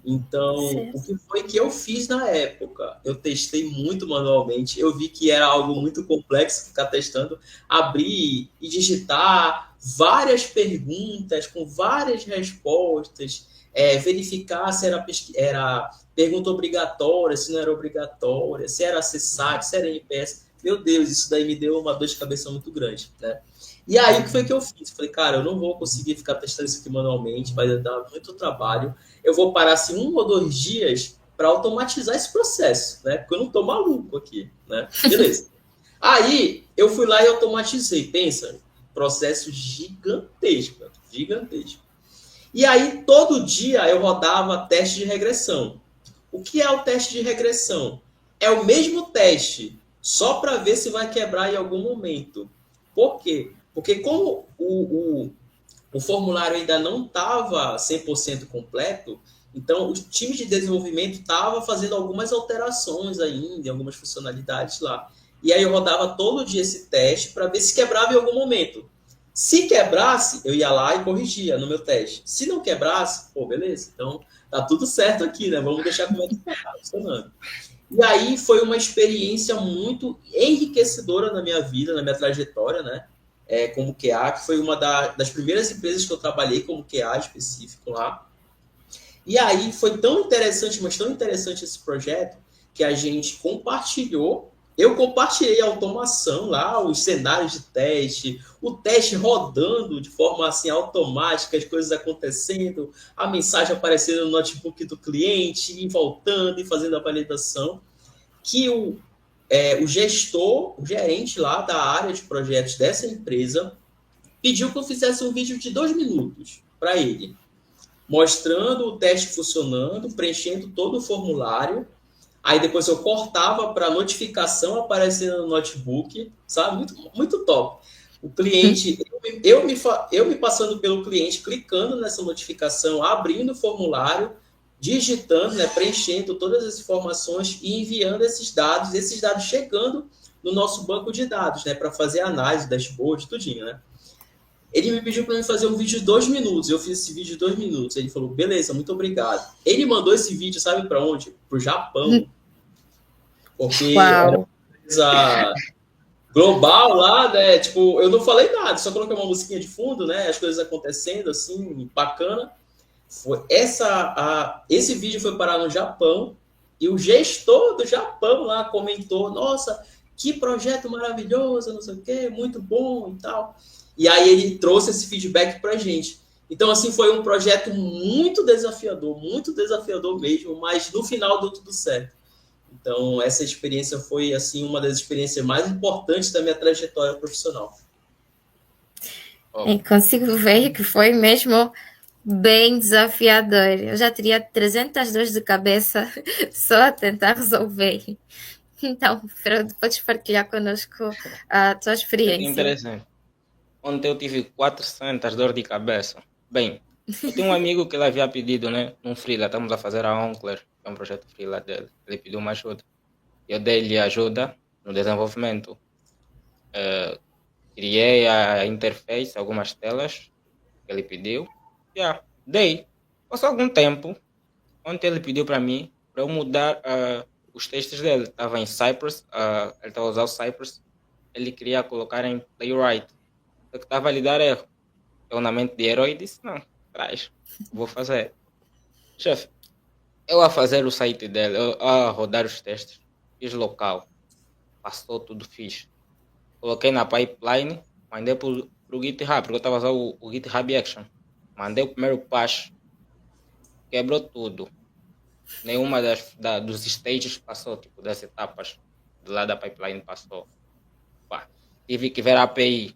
Então, o que foi que eu fiz na época? Eu testei muito manualmente, eu vi que era algo muito complexo ficar testando, abrir e digitar várias perguntas com várias respostas, verificar se era pergunta obrigatória, se não era obrigatória, se era CSAT, se era NPS. Meu Deus, isso daí me deu uma dor de cabeça muito grande, né? E aí, o que foi que eu fiz? Falei, cara, eu não vou conseguir ficar testando isso aqui manualmente, vai dar muito trabalho. Eu vou parar assim 1 ou 2 dias para automatizar esse processo, né? Porque eu não tô maluco aqui, né? Beleza. Aí, eu fui lá e automatizei. Pensa, processo gigantesco. E aí, todo dia eu rodava teste de regressão. O que é o teste de regressão? É o mesmo teste, só para ver se vai quebrar em algum momento. Por quê? Porque como o formulário ainda não estava 100% completo, então o time de desenvolvimento estava fazendo algumas alterações ainda, em algumas funcionalidades lá. E aí eu rodava todo dia esse teste para ver se quebrava em algum momento. Se quebrasse, eu ia lá e corrigia no meu teste. Se não quebrasse, pô, beleza, então tá tudo certo aqui, né? Vamos deixar como é que tá funcionando. E aí foi uma experiência muito enriquecedora na minha vida, na minha trajetória, né? Como QA, que foi uma das primeiras empresas que eu trabalhei como QA específico lá. E aí foi tão interessante, mas tão interessante esse projeto, que a gente compartilhou. Eu compartilhei a automação lá, os cenários de teste, o teste rodando de forma assim automática, as coisas acontecendo, a mensagem aparecendo no notebook do cliente, e voltando e fazendo a validação, que o gestor, o gerente lá da área de projetos dessa empresa, pediu que eu fizesse um vídeo de 2 minutos para ele, mostrando o teste funcionando, preenchendo todo o formulário. Aí depois eu cortava para notificação aparecer no notebook, sabe? Muito, muito top. O cliente, eu me passando pelo cliente, clicando nessa notificação, abrindo o formulário, digitando, né, preenchendo todas as informações e enviando esses dados chegando no nosso banco de dados, né, para fazer análise, dashboard, tudinho, né? Ele me pediu para fazer um vídeo de 2 minutos. Eu fiz esse vídeo de 2 minutos. Ele falou, beleza, muito obrigado. Ele mandou esse vídeo, sabe para onde? Para o Japão. Porque era uma Uau! empresa global lá, né? Tipo, eu não falei nada, só coloquei uma musiquinha de fundo, né? As coisas acontecendo, assim, bacana. Esse vídeo foi parar no Japão e o gestor do Japão lá comentou, nossa, que projeto maravilhoso, não sei o quê, muito bom e tal. E aí ele trouxe esse feedback pra gente. Então, assim, foi um projeto muito desafiador mesmo, mas no final deu tudo certo. Então, essa experiência foi, assim, uma das experiências mais importantes da minha trajetória profissional. E consigo ver que foi mesmo bem desafiador. Eu já teria 300 dores de cabeça só a tentar resolver. Então, Freud, podes partilhar connosco a tua experiência? Interessante. Ontem eu tive 400 dor de cabeça. Bem, eu tenho um amigo que ele havia pedido, né? Um freela, estamos a fazer a Onkler, que é um projeto freela dele. Ele pediu uma ajuda. Eu dei-lhe ajuda no desenvolvimento. Criei a interface, algumas telas que ele pediu. Dei. Passou algum tempo. Ontem ele pediu para mim para eu mudar os textos dele. Estava em Cypress, ele estava a usar o Cypress. Ele queria colocar em Playwright. Só que estava a lhe dar erro. Eu, na mente de herói, disse: não, traz, vou fazer. Chefe, eu a fazer o site dele, eu a rodar os testes, fiz local, passou tudo, fiz. Coloquei na pipeline, mandei para o GitHub, porque eu estava usando o GitHub Action. Mandei o primeiro patch, quebrou tudo. Nenhuma dos stages passou, tipo, das etapas do lado da pipeline passou. Pá, tive que ver a API.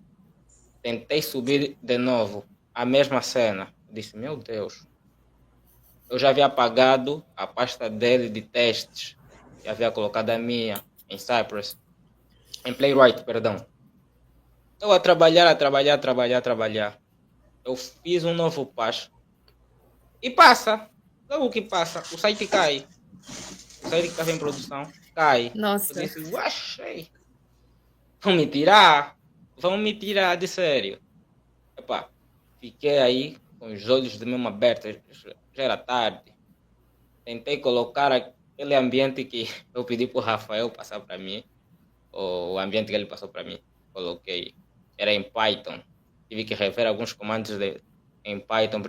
Tentei subir de novo, a mesma cena. Disse, meu Deus. Eu já havia apagado a pasta dele de testes. Já havia colocado a minha em Cypress. Em Playwright, perdão. Eu a trabalhar. Eu fiz um novo patch. E passa. Logo que passa, o site cai. O site que estava em produção cai. Nossa. Eu disse, achei. Vão me tirar de sério. Epá, fiquei aí com os olhos de mesmo abertos. Já era tarde. Tentei colocar aquele ambiente que eu pedi para o Rafael passar para mim. O ambiente que ele passou para mim. Coloquei. Era em Python. Tive que rever alguns comandos em Python.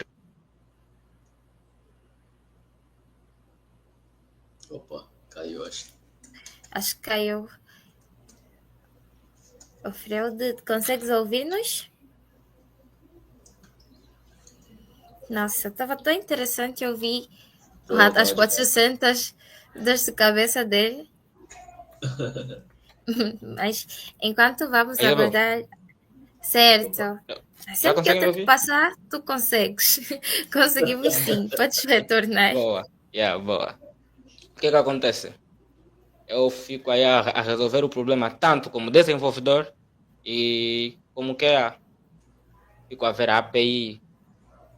Opa, caiu, acho. Acho que caiu. O Freud, consegues ouvir-nos? Nossa, estava tão interessante ouvir as 400 dores de cabeça dele. Mas enquanto vamos abordar... Certo. Sempre que eu tento passar, tu consegues. Conseguimos sim. Podes retornar. Boa. Boa. O que acontece? Eu fico aí a resolver o problema tanto como desenvolvedor e como que fico a ver a API.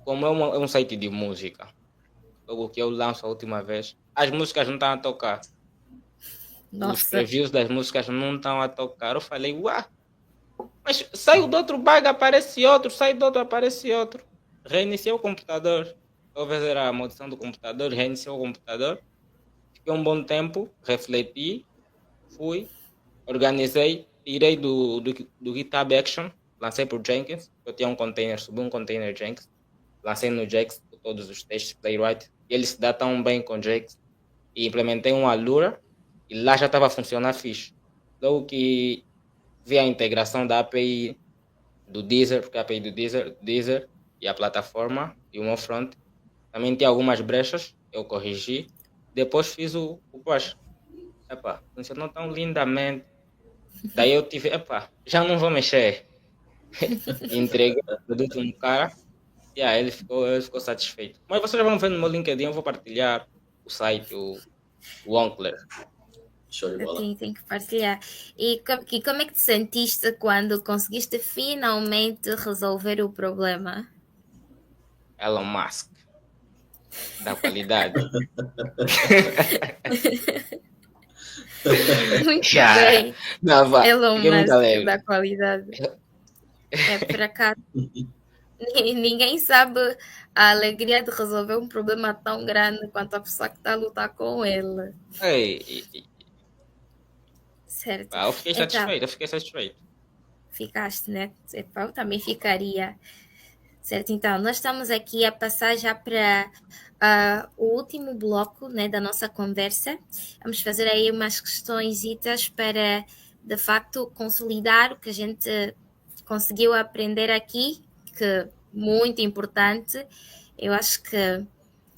Como é um site de música. Logo que eu lanço a última vez, as músicas não estão a tocar. Nossa. Os previews das músicas não estão a tocar. Eu falei, uau! Mas saiu do outro bug, aparece outro, sai do outro, aparece outro. Reiniciei o computador. Talvez era a maldição do computador, reiniciei o computador. Fiquei um bom tempo, refleti, fui, organizei, tirei do GitHub Action, lancei por Jenkins. Eu tinha um container, subi um container Jenkins, lancei no Jenkins todos os testes Playwright. E ele se dá tão bem com Jenkins. E implementei um Allura e lá já estava a funcionar fixe. Logo que vi a integração da API do Deezer, porque a API do Deezer e a plataforma e o meu front também tinha algumas brechas, eu corrigi. Depois fiz o push. epá, funcionou tão lindamente. Daí eu tive, epá, já não vou mexer. E entreguei o produto no cara. E aí ele ficou satisfeito. Mas vocês vão ver no meu LinkedIn, eu vou partilhar o site, o Onkler. Show de bola. Tem que partilhar. E como é que te sentiste quando conseguiste finalmente resolver o problema? Elon Musk, da qualidade. Muito Já. bem, Não, vá, Elon fiquei muito Musk alegre. da qualidade. É por acaso. Ninguém sabe a alegria de resolver um problema tão grande quanto a pessoa que está a lutar com ele. Ei, Certo. pá, Então, eu fiquei satisfeito. ficaste, né? Epá, eu também ficaria. Certo, então, nós estamos aqui a passar já para o último bloco, né, da nossa conversa. Vamos fazer aí umas questõezitas para, de facto, consolidar o que a gente conseguiu aprender aqui, que é muito importante. Eu acho que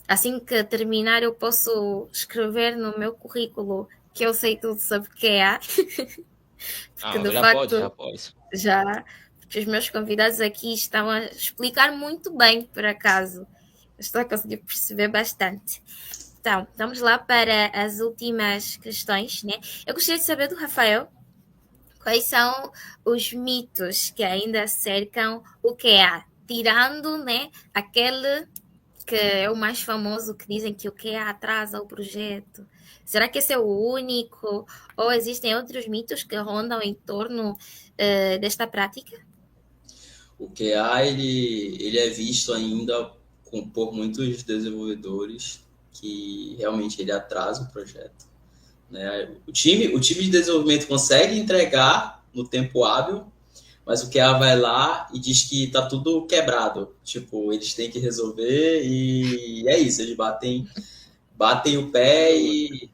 assim que terminar eu posso escrever no meu currículo que eu sei tudo sobre QA, porque Não, de já pode, já facto pode. já, porque os meus convidados aqui estão a explicar muito bem, por acaso. Estou a conseguir perceber bastante. Então, vamos lá para as últimas questões, né? Eu gostaria de saber do Rafael quais são os mitos que ainda cercam o QA, tirando, né, aquele que é o mais famoso, que dizem que o QA atrasa o projeto. Será que esse é o único? Ou existem outros mitos que rondam em torno desta prática? O QA ele é visto ainda por muitos desenvolvedores que realmente ele atrasa o projeto, né? O time de desenvolvimento consegue entregar no tempo hábil, mas o QA vai lá e diz que tá tudo quebrado. Tipo, eles têm que resolver e é isso, eles batem o pé e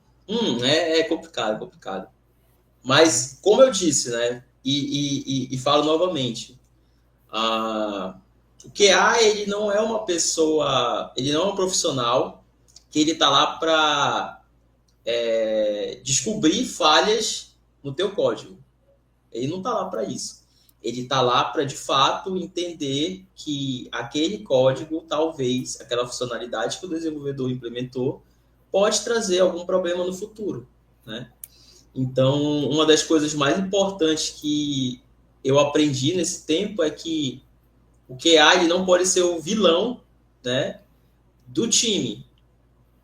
é complicado, complicado. Mas, como eu disse, né? E falo novamente, o QA ele não é uma pessoa, ele não é um profissional que ele tá lá para descobrir falhas no teu código. Ele não tá lá para isso. Ele tá lá para de fato entender que aquele código, talvez, aquela funcionalidade que o desenvolvedor implementou, pode trazer algum problema no futuro, né? Então, uma das coisas mais importantes que eu aprendi nesse tempo é que o QA ele não pode ser o vilão, né, do time.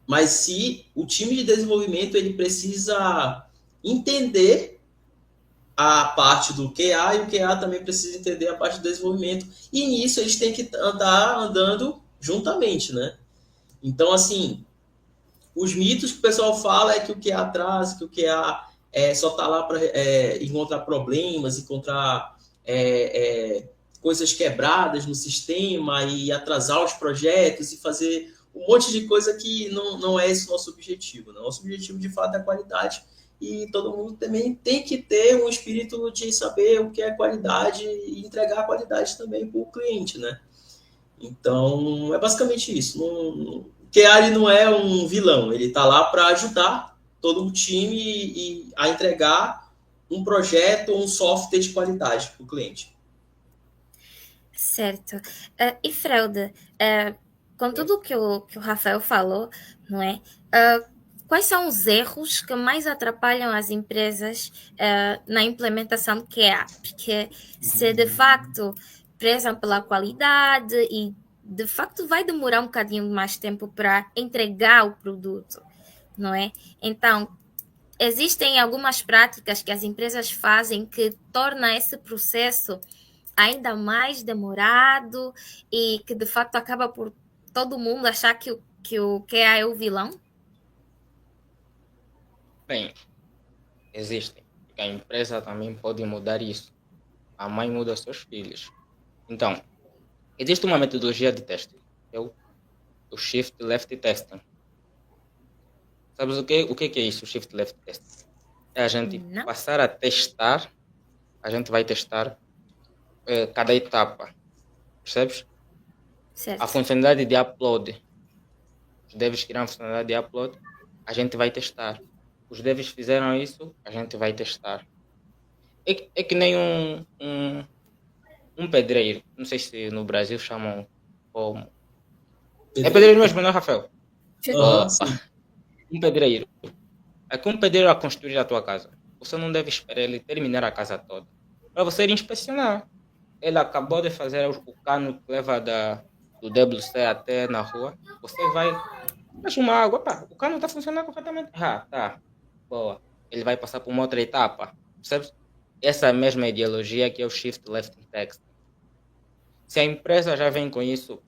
Mas se o time de desenvolvimento ele precisa entender a parte do QA e o QA também precisa entender a parte do desenvolvimento. E nisso eles têm que andando juntamente, né? Então, assim, os mitos que o pessoal fala é que o QA atrasa, que o QA só está lá para encontrar problemas, encontrar coisas quebradas no sistema e atrasar os projetos e fazer um monte de coisa que não é esse o nosso objetivo. Né? Nosso objetivo, de fato, é a qualidade e todo mundo também tem que ter um espírito de saber o que é qualidade e entregar a qualidade também para o cliente, né? Então, é basicamente isso. QA não é um vilão, ele está lá para ajudar todo o time a entregar um projeto ou um software de qualidade para o cliente. Certo. E Fraude, com tudo o que o Rafael falou, não é? Quais são os erros que mais atrapalham as empresas na implementação do QA? Porque se de facto prezam pela qualidade e de facto vai demorar um bocadinho mais tempo para entregar o produto, não é? Então, existem algumas práticas que as empresas fazem que torna esse processo ainda mais demorado e que de facto acaba por todo mundo achar que o QA é o vilão? Bem, existem. Porque a empresa também pode mudar isso. A mãe muda seus filhos. Então, existe uma metodologia de teste. É o Shift Left Testing. Sabes o que é isso, o Shift Left Testing? É a gente Não. passar a testar, a gente vai testar cada etapa. Percebes? Certo. A funcionalidade de upload. Deves criar uma funcionalidade de upload, a gente vai testar. os devs fizeram isso, a gente vai testar. É que nem um pedreiro. Não sei se no Brasil chamam como. É pedreiro mesmo, não é, Rafael? Aham, sim. Um pedreiro. É que um pedreiro a construir a tua casa. Você não deve esperar ele terminar a casa toda. Para você ir inspecionar. Ele acabou de fazer o cano que leva do WC até na rua. Você vai, fecha uma água, pá, o cano está funcionando corretamente. Ah, tá, boa. Ele vai passar por uma outra etapa. Percebe? Essa mesma ideologia que é o Shift Left in Text. Se a empresa já vem com isso,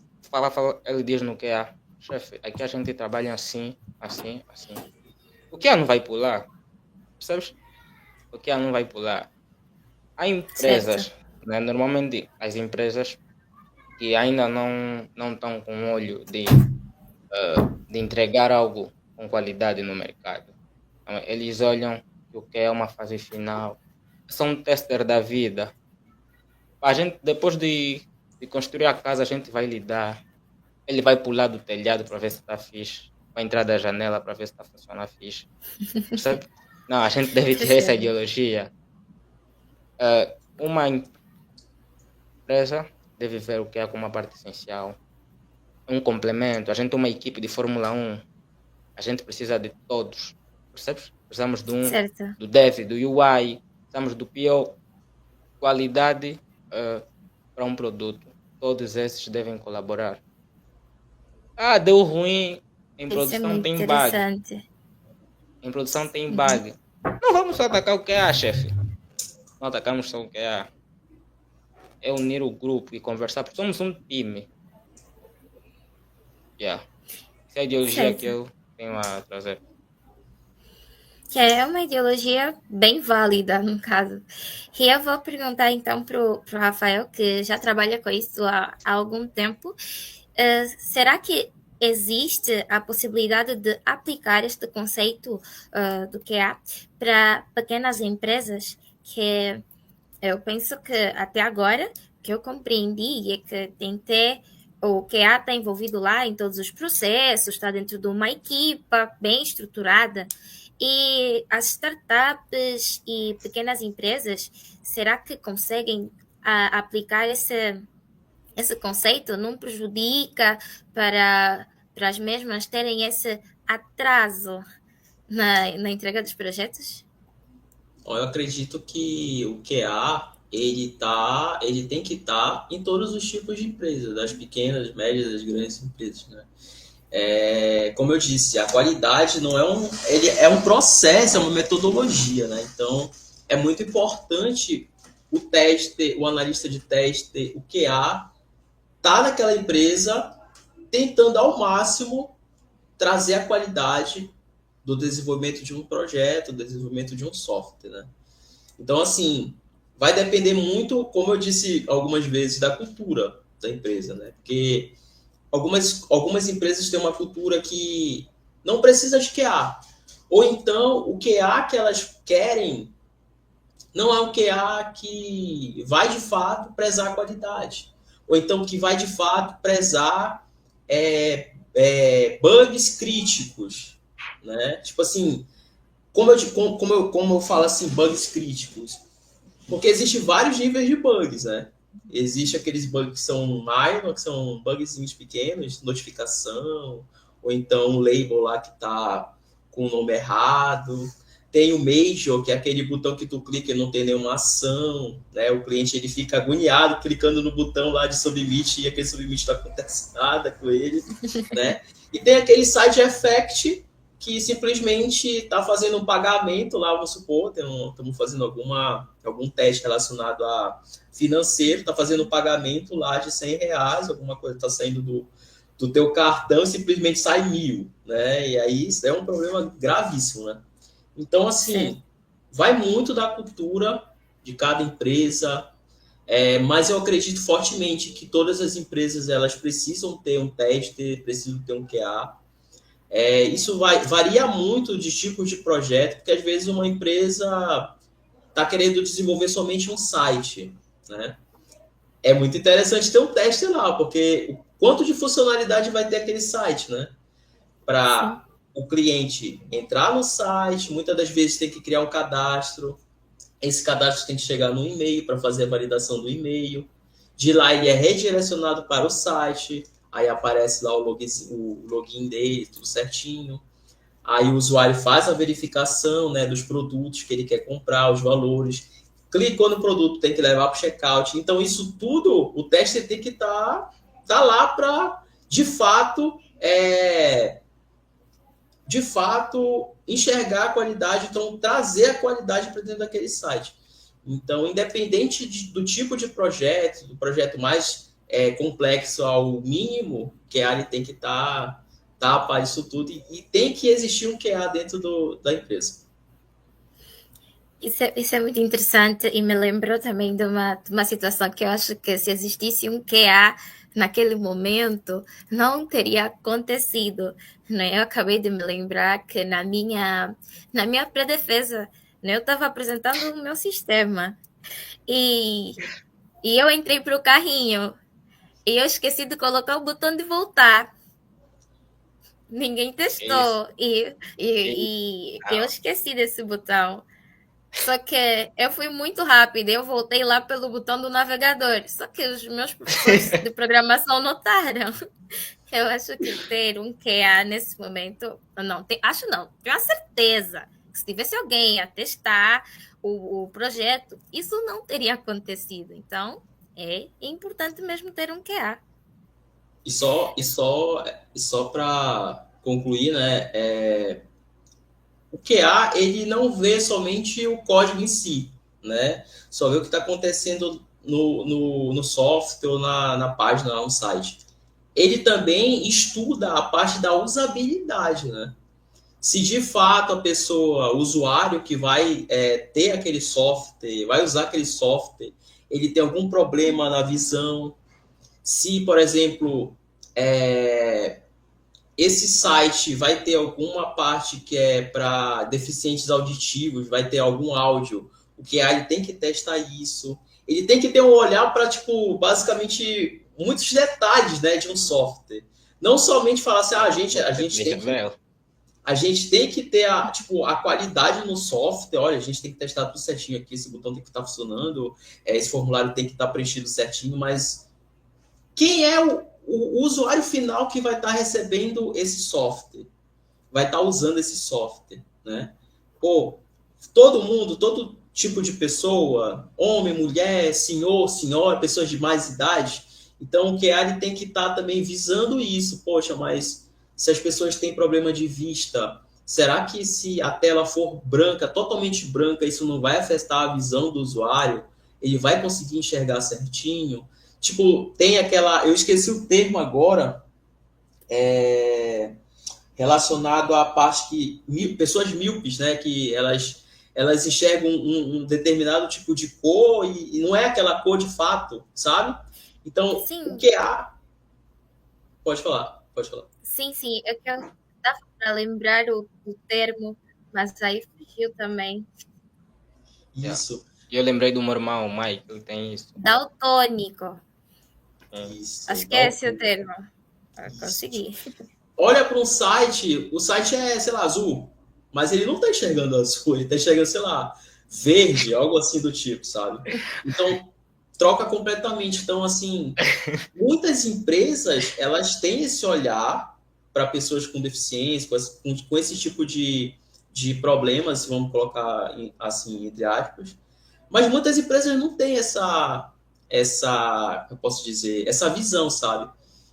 ele diz no QA, chefe, aqui a gente trabalha assim, assim, assim. O QA não vai pular, percebes? O QA não vai pular. Há empresas, né, normalmente as empresas que ainda não estão com olho de entregar algo com qualidade no mercado. Então, eles olham o que é uma fase final. São tester da vida. A gente, depois de construir a casa, a gente vai lidar. Ele vai pular do telhado para ver se está fixe. Vai entrar da janela para ver se está funcionando fixe. Percebe? Não, a gente deve tirar essa ideologia. Uma empresa deve ver o que é como uma parte essencial. Um complemento. A gente é uma equipe de Fórmula 1. A gente precisa de todos. Percebes? Precisamos do Dev, do UI, precisamos do PO. Qualidade para um produto. Todos esses devem colaborar. Deu ruim. Em produção tem bug. Em produção tem bug. Não vamos só atacar o QA, chefe. Não atacamos só o QA. É unir o grupo e conversar, porque somos um time. Essa é a ideologia que eu tenho a trazer. Que é uma ideologia bem válida, no caso. E eu vou perguntar, então, para o Rafael, que já trabalha com isso há algum tempo, será que existe a possibilidade de aplicar este conceito do QA para pequenas empresas? Que eu penso que até agora, que eu compreendi, é que o QA está envolvido lá em todos os processos, está dentro de uma equipa bem estruturada. E as startups e pequenas empresas, será que conseguem aplicar esse conceito? Não prejudica para as mesmas terem esse atraso na entrega dos projetos? Eu acredito que o QA ele tem que estar em todos os tipos de empresas, das pequenas, médias, das grandes empresas, né? Como eu disse, a qualidade não ele é um processo, é uma metodologia, né? Então, é muito importante o teste, o analista de teste, o QA, tá naquela empresa tentando ao máximo trazer a qualidade do desenvolvimento de um projeto, do desenvolvimento de um software, né? Então, assim, vai depender muito, como eu disse algumas vezes, da cultura da empresa, né? Porque algumas empresas têm uma cultura que não precisa de QA. Ou então, o QA que elas querem não é um QA que vai, de fato, prezar a qualidade. Ou então, que vai, de fato, prezar bugs críticos, né? Tipo assim, como eu falo assim, bugs críticos? Porque existem vários níveis de bugs, né? Existe aqueles bugs que são minor, que são bugzinhos pequenos, notificação, ou então um label lá que tá com o nome errado. Tem o major, que é aquele botão que tu clica e não tem nenhuma ação, né? O cliente ele fica agoniado clicando no botão lá de submit e aquele submit não acontece nada com ele, né? E tem aquele side effect que simplesmente está fazendo um pagamento lá, vamos supor, estamos fazendo algum teste relacionado a financeiro, está fazendo um pagamento lá de R$100, alguma coisa está saindo do teu cartão e simplesmente sai 1.000, né? E aí isso é um problema gravíssimo, né? Então, assim, vai muito da cultura de cada empresa, mas eu acredito fortemente que todas as empresas elas precisam ter um teste, precisam ter um QA. Isso varia muito de tipos de projeto, porque às vezes uma empresa está querendo desenvolver somente um site, né? É muito interessante ter um teste lá, porque o quanto de funcionalidade vai ter aquele site, né? Para o cliente entrar no site, muitas das vezes tem que criar um cadastro, esse cadastro tem que chegar no e-mail para fazer a validação do e-mail, de lá ele é redirecionado para o site, aí aparece lá o login dele, tudo certinho. Aí o usuário faz a verificação, né, dos produtos que ele quer comprar, os valores. Clicou no produto, tem que levar para o checkout. Então, isso tudo, o teste tem que tá lá para, de fato, enxergar a qualidade, então trazer a qualidade para dentro daquele site. Então, independente do tipo de projeto, do projeto mais complexo ao mínimo, que a área tem que estar para isso tudo e tem que existir um QA dentro da empresa. Isso é muito interessante e me lembrou também de uma situação que eu acho que se existisse um QA naquele momento, não teria acontecido. Né? Eu acabei de me lembrar que na minha pré-defesa, né, eu estava apresentando o meu sistema e eu entrei para o carrinho e eu esqueci de colocar o botão de voltar. Ninguém testou e eu esqueci desse botão. Só que eu fui muito rápida, eu voltei lá pelo botão do navegador. Só que os meus professores de programação notaram. Eu acho que ter um QA nesse momento, não, tenho a certeza que se tivesse alguém a testar o projeto, isso não teria acontecido. Então, é importante mesmo ter um QA. E só para concluir, né? O QA ele não vê somente o código em si, né? Só vê o que está acontecendo no software ou na página, no site. Ele também estuda a parte da usabilidade, né? Se de fato a pessoa, o usuário que vai ter aquele software, vai usar aquele software, ele tem algum problema na visão. Se, por exemplo, esse site vai ter alguma parte que é para deficientes auditivos, vai ter algum áudio, o QA ele tem que testar isso. Ele tem que ter um olhar para, tipo, basicamente, muitos detalhes, né, de um software. Não somente falar assim, a gente tem que ter a qualidade no software, olha, a gente tem que testar tudo certinho aqui, esse botão tem que estar funcionando, esse formulário tem que estar preenchido certinho, mas quem é o usuário final que vai estar recebendo esse software? Vai estar usando esse software, né? Pô, todo tipo de pessoa, homem, mulher, senhor, senhora, pessoas de mais idade, então o QA ele tem que estar também visando isso. Poxa, mas se as pessoas têm problema de vista, será que se a tela for branca, totalmente branca, isso não vai afetar a visão do usuário? Ele vai conseguir enxergar certinho? Tipo, tem aquela... Eu esqueci o termo agora, relacionado à parte que... Pessoas míopes, né? Que elas enxergam um determinado tipo de cor e não é aquela cor de fato, sabe? Então, sim. O QA... Pode falar. Sim, é que eu estava para lembrar o termo, mas aí fugiu também. Isso. Eu lembrei do meu irmão, Mike, ele tem isso. Daltônico. Isso. Acho que é esse o termo. Consegui. Olha para um site, o site é, sei lá, azul, mas ele não está enxergando azul, ele está enxergando, sei lá, verde, algo assim do tipo, sabe? Então, troca completamente. Então, assim, muitas empresas, elas têm esse olhar para pessoas com deficiência, com esse tipo de problemas, vamos colocar assim, entre aspas, mas muitas empresas não têm eu posso dizer, essa visão, sabe?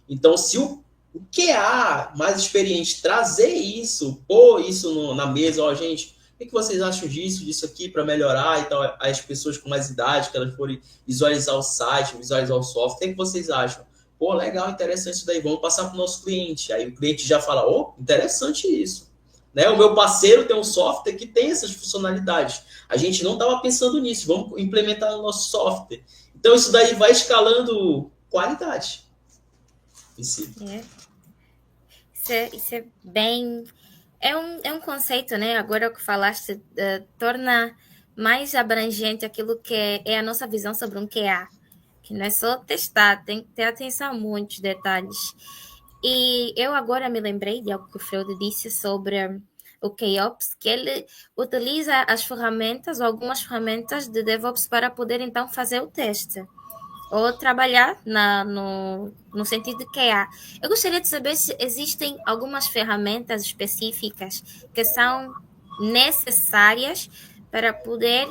Então, se o QA mais experiente trazer isso, pôr isso na mesa, ó, gente, o que vocês acham disso aqui, para melhorar e tal, as pessoas com mais idade, que elas forem visualizar o site, visualizar o software, o que vocês acham? Pô, legal, interessante isso daí, vamos passar para o nosso cliente. Aí o cliente já fala, interessante isso. Né? O meu parceiro tem um software que tem essas funcionalidades. A gente não estava pensando nisso, vamos implementar no nosso software. Então, isso daí vai escalando qualidade em si. Isso é bem... É um conceito, né? Agora o que falaste torna mais abrangente aquilo que é a nossa visão sobre um QA. Que não é só testar, tem que ter atenção a muitos detalhes. E eu agora me lembrei de algo que o Freud disse sobre o KOps, que ele utiliza as ferramentas, ou algumas ferramentas de DevOps para poder então fazer o teste ou trabalhar no sentido de QA. Eu gostaria de saber se existem algumas ferramentas específicas que são necessárias para poder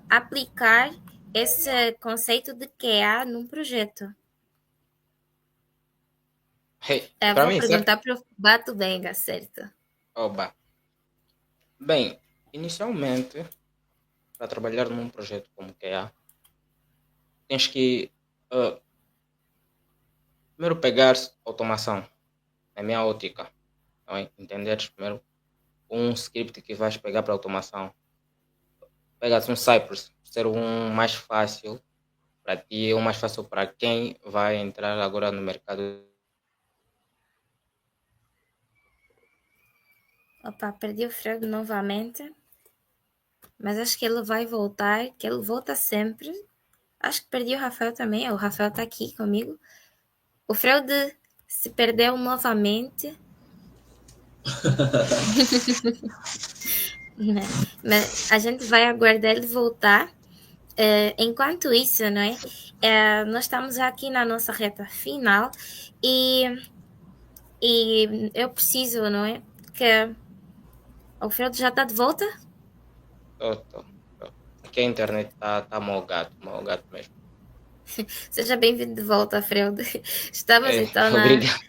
aplicar esse conceito de QA num projeto. Hey, Eu para vou mim, certo? perguntar para o Bato Benga, certo? Oba. Bem, inicialmente, para trabalhar num projeto como QA, tens que uh, primeiro pegar automação, na minha ótica. Não é? Entenderes primeiro um script que vais pegar para automação. Pegas um Cypress, ser um mais fácil para ti, um mais fácil para quem vai entrar agora no mercado. Opa, perdi o Freud novamente, mas acho que ele vai voltar, que ele volta sempre. Acho que perdi o Rafael também, o Rafael está aqui comigo. O Freud se perdeu novamente, né? Mas a gente vai aguardar ele voltar. Enquanto isso, não é? Nós estamos aqui na nossa reta final e, e eu preciso, não é? Que o Freud já está de volta. Tô, tô, tô. Aqui a internet tá mal gato mesmo. Seja bem-vindo de volta, Freud. Estamos É, então na. obrigado.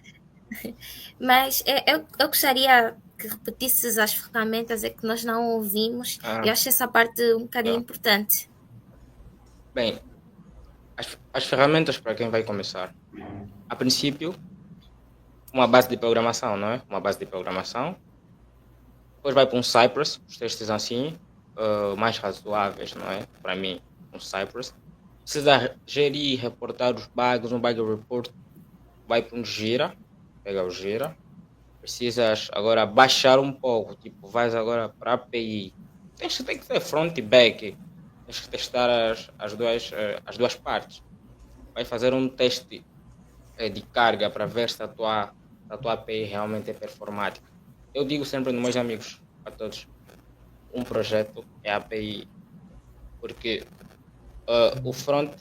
Mas eu gostaria que repetisses as ferramentas que nós não ouvimos. Eu Ah, acho essa parte um bocadinho tá. importante. Bem, as ferramentas para quem vai começar. A princípio, uma base de programação, não é? Uma base de programação. Depois vai para um Cypress, os testes assim, mais razoáveis, não é? Para mim, um Cypress. Precisa gerir e reportar os bugs, um bug report, vai para um Gira, pega o Gira. Precisas agora baixar um pouco, tipo, vais agora para a API. Tem que ser front e back. Tens que testar as duas partes. Vai fazer um teste de carga para ver se a tua API realmente é performática. Eu digo sempre nos meus amigos, a todos, um projeto é a API, porque o front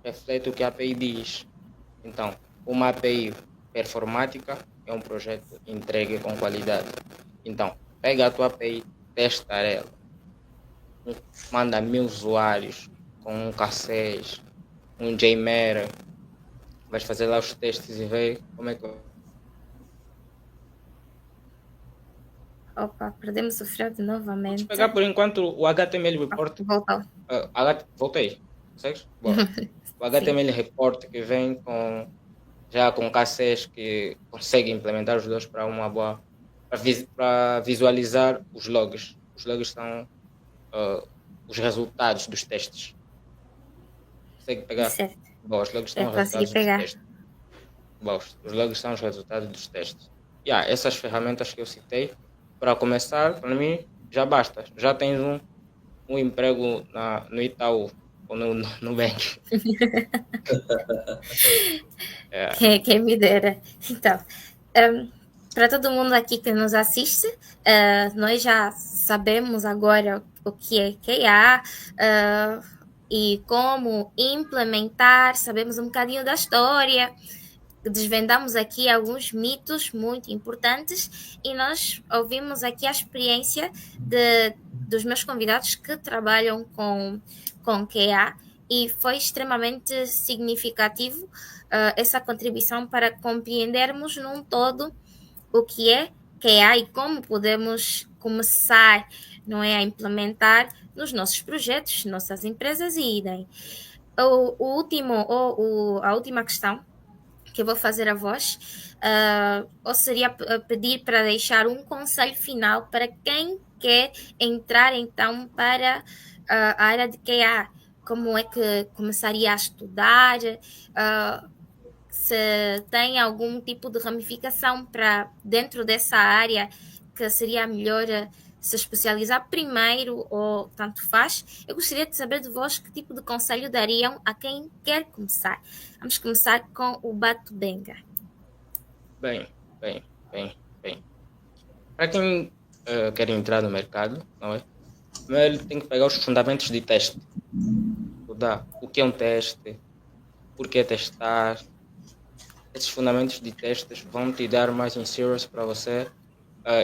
reflete o que a API diz. Então, uma API performática é um projeto entregue com qualidade. Então, pega a tua API, testa ela, manda 1.000 usuários com um K6, um JMeter, vais fazer lá os testes e ver como é que. Opa, perdemos o Freud Podes novamente. pegar por enquanto o HTML report. Voltou. Voltei. Consegues? Boa. O Sim, HTML report que vem com já com K6 que consegue implementar os dois para uma boa para visualizar os logs. Os logs são os resultados dos testes. Consegue pegar? certo. Bom, os logs são Eu os consegui resultados dos pegar. testes. Bom, os logs são os resultados dos testes. Essas ferramentas que eu citei, para começar, para mim, já basta. Já tens um emprego no Itaú ou no Bank. É, Quem me dera. Então, um, para todo mundo aqui que nos assiste, nós já sabemos agora o que é QA, e como implementar, sabemos um bocadinho da história, desvendamos aqui alguns mitos muito importantes e nós ouvimos aqui a experiência dos meus convidados que trabalham com QA e foi extremamente significativo essa contribuição para compreendermos num todo o que é QA e como podemos começar, não é, a implementar nos nossos projetos, nossas empresas e idem. A última questão que eu vou fazer a voz, ou seria pedir para deixar um conselho final para quem quer entrar então para a área de QA, como é que começaria a estudar, se tem algum tipo de ramificação para dentro dessa área que seria melhor se especializar primeiro ou tanto faz. Eu gostaria de saber de vós que tipo de conselho dariam a quem quer começar. Vamos começar com o Bato Benga. Bem, bem, bem, bem. Para quem quer entrar no mercado, não é? Primeiro ele tem que pegar os fundamentos de teste. Estudar o que é um teste, por que testar. Esses fundamentos de testes vão te dar mais insurance para você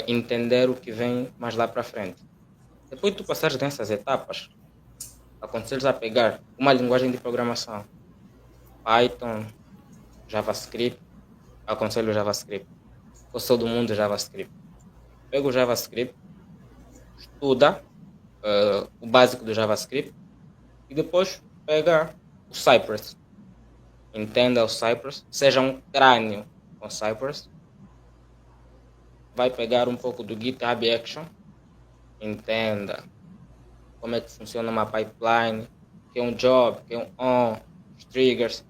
entender o que vem mais lá para frente. Depois de tu passares nessas etapas, aconselhos a pegar uma linguagem de programação, Python, JavaScript, aconselho o JavaScript. Eu sou do mundo JavaScript. Pega o JavaScript, estuda o básico do JavaScript e depois pega o Cypress. Entenda o Cypress, seja um crânio com Cypress. Vai pegar um pouco do GitHub Action, entenda como é que funciona uma pipeline, o que é um job, o que é um on, os triggers,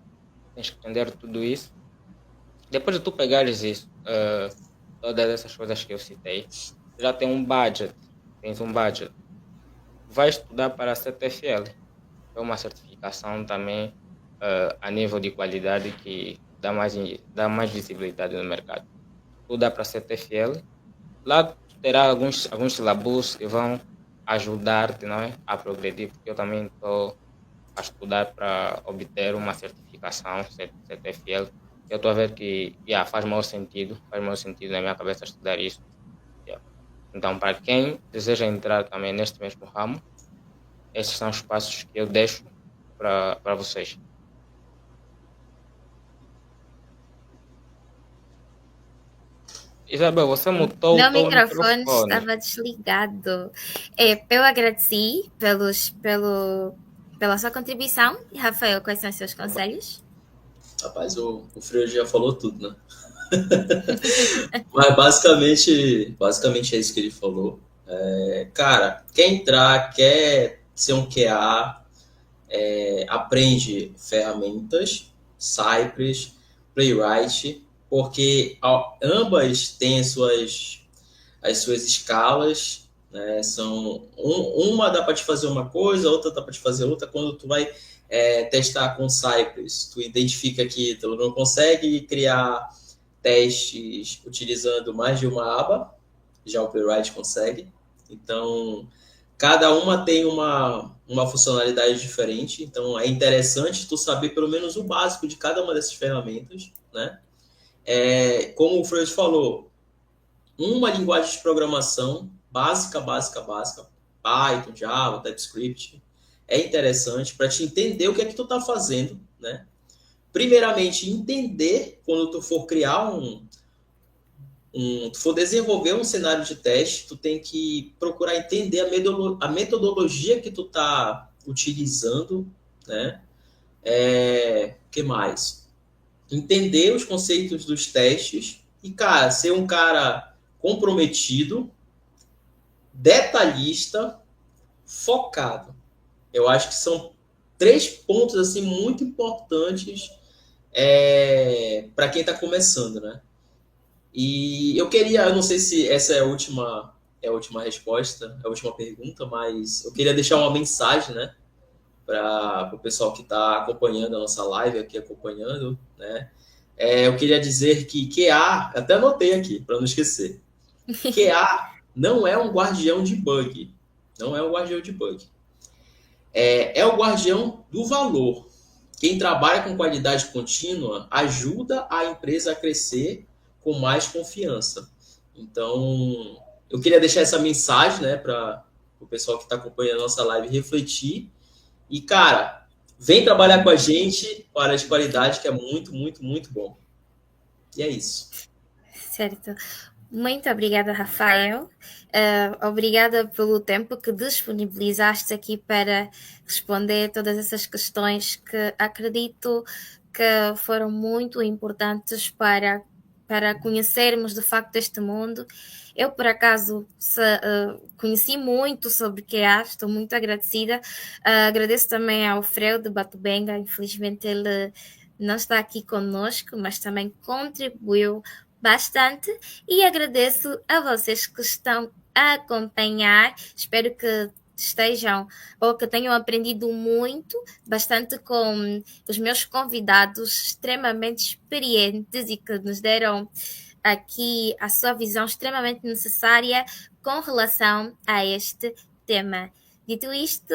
tens que entender tudo isso. Depois de tu pegares isso, todas essas coisas que eu citei, já tem um budget, tens um budget. Vai estudar para a CTFL, é uma certificação também a nível de qualidade que dá mais visibilidade no mercado. Estuda para a CTFL, lá tu terá alguns syllabus que vão ajudar-te, não é, a progredir, porque eu também estou a estudar para obter uma certificação CTFL. Eu estou a ver que faz maior sentido na minha cabeça estudar isso. Yeah. Então, para quem deseja entrar também neste mesmo ramo, esses são os passos que eu deixo para vocês. Isabel, você mutou Meu o teu microfone microfone. estava desligado. Eu agradeci pela sua contribuição. Rafael, quais são os seus conselhos? Rapaz, o Freire já falou tudo, né? Mas basicamente é isso que ele falou. Cara, quer entrar, quer ser um QA, aprende ferramentas, Cypress, Playwright, porque ambas têm as suas escalas, né? Uma dá para te fazer uma coisa, outra dá para te fazer outra. Quando tu vai testar com Cypress, tu identifica que tu não consegue criar testes utilizando mais de uma aba, já o Playwright consegue. Então, cada uma tem uma funcionalidade diferente, então é interessante tu saber pelo menos o básico de cada uma dessas ferramentas, né? Como o Freud falou, uma linguagem de programação básica, Python, Java, TypeScript, é interessante para te entender o que é que tu tá fazendo, né? Primeiramente, entender quando tu for criar tu for desenvolver um cenário de teste, tu tem que procurar entender a metodologia que tu tá utilizando, né? Que mais? Entender os conceitos dos testes e, cara, ser um cara comprometido, detalhista, focado. Eu acho que são 3 pontos assim muito importantes para quem está começando, né? E eu não sei se essa é a última resposta, a última pergunta, mas eu queria deixar uma mensagem, né, para o pessoal que está acompanhando a nossa live aqui, né? Eu queria dizer que QA, até anotei aqui, para não esquecer, QA não é um guardião de bug, não é um guardião de bug. É o guardião do valor. Quem trabalha com qualidade contínua ajuda a empresa a crescer com mais confiança. Então, eu queria deixar essa mensagem, né, para o pessoal que está acompanhando a nossa live refletir. E, cara, vem trabalhar com a gente com a área de qualidade, que é muito, muito, muito bom. E é isso. Certo. Muito obrigada, Rafael. Obrigada pelo tempo que disponibilizaste aqui para responder todas essas questões que acredito que foram muito importantes para conhecermos de facto este mundo. Eu, por acaso, conheci muito sobre QA, estou muito agradecida. Agradeço também ao Freu de Batubenga, infelizmente ele não está aqui conosco, mas também contribuiu bastante, e agradeço a vocês que estão a acompanhar. Espero que estejam ou que tenham aprendido muito, bastante com os meus convidados extremamente experientes e que nos deram aqui a sua visão extremamente necessária com relação a este tema. Dito isto,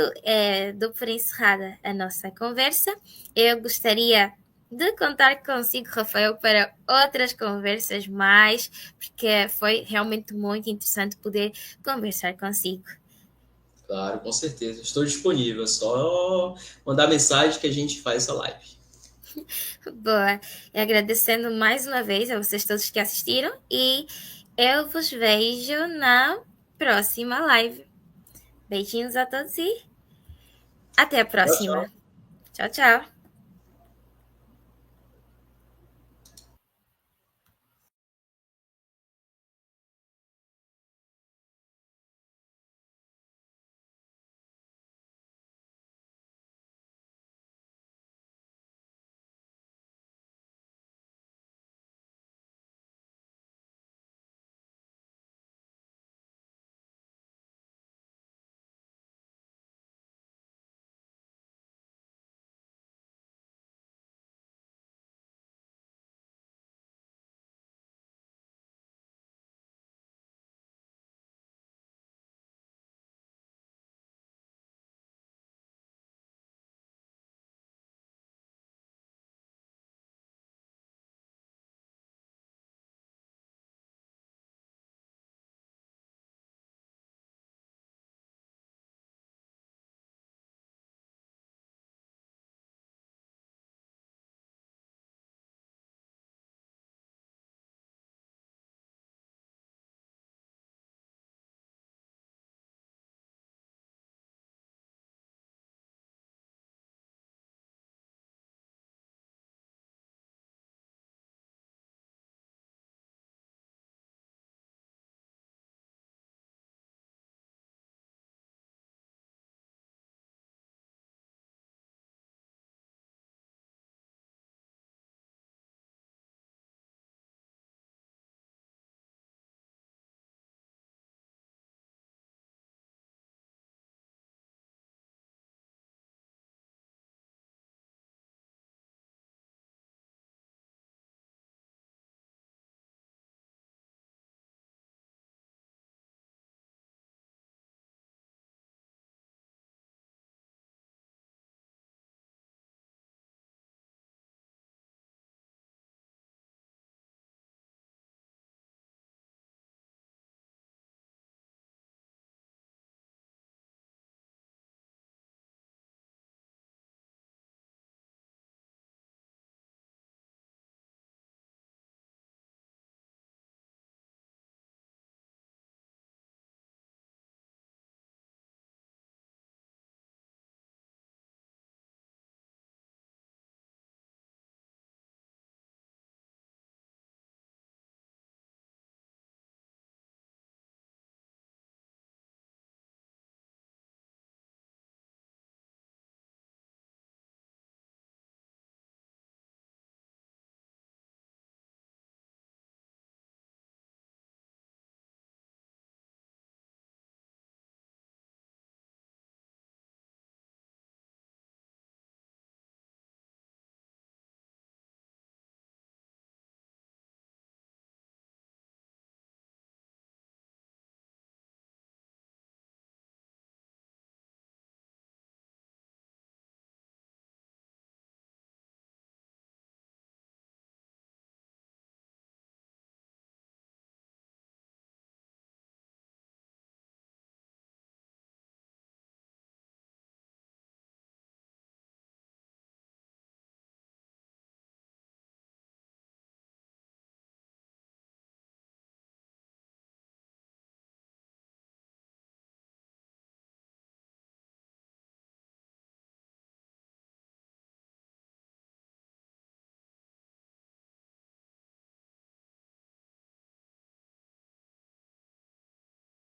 dou por encerrada a nossa conversa. Eu gostaria de contar consigo, Rafael, para outras conversas mais, porque foi realmente muito interessante poder conversar consigo. Claro, com certeza. Estou disponível. É só mandar mensagem que a gente faz essa live. Boa. E agradecendo mais uma vez a vocês todos que assistiram e eu vos vejo na próxima live. Beijinhos a todos e até a Tchau, tchau. próxima. Tchau, tchau.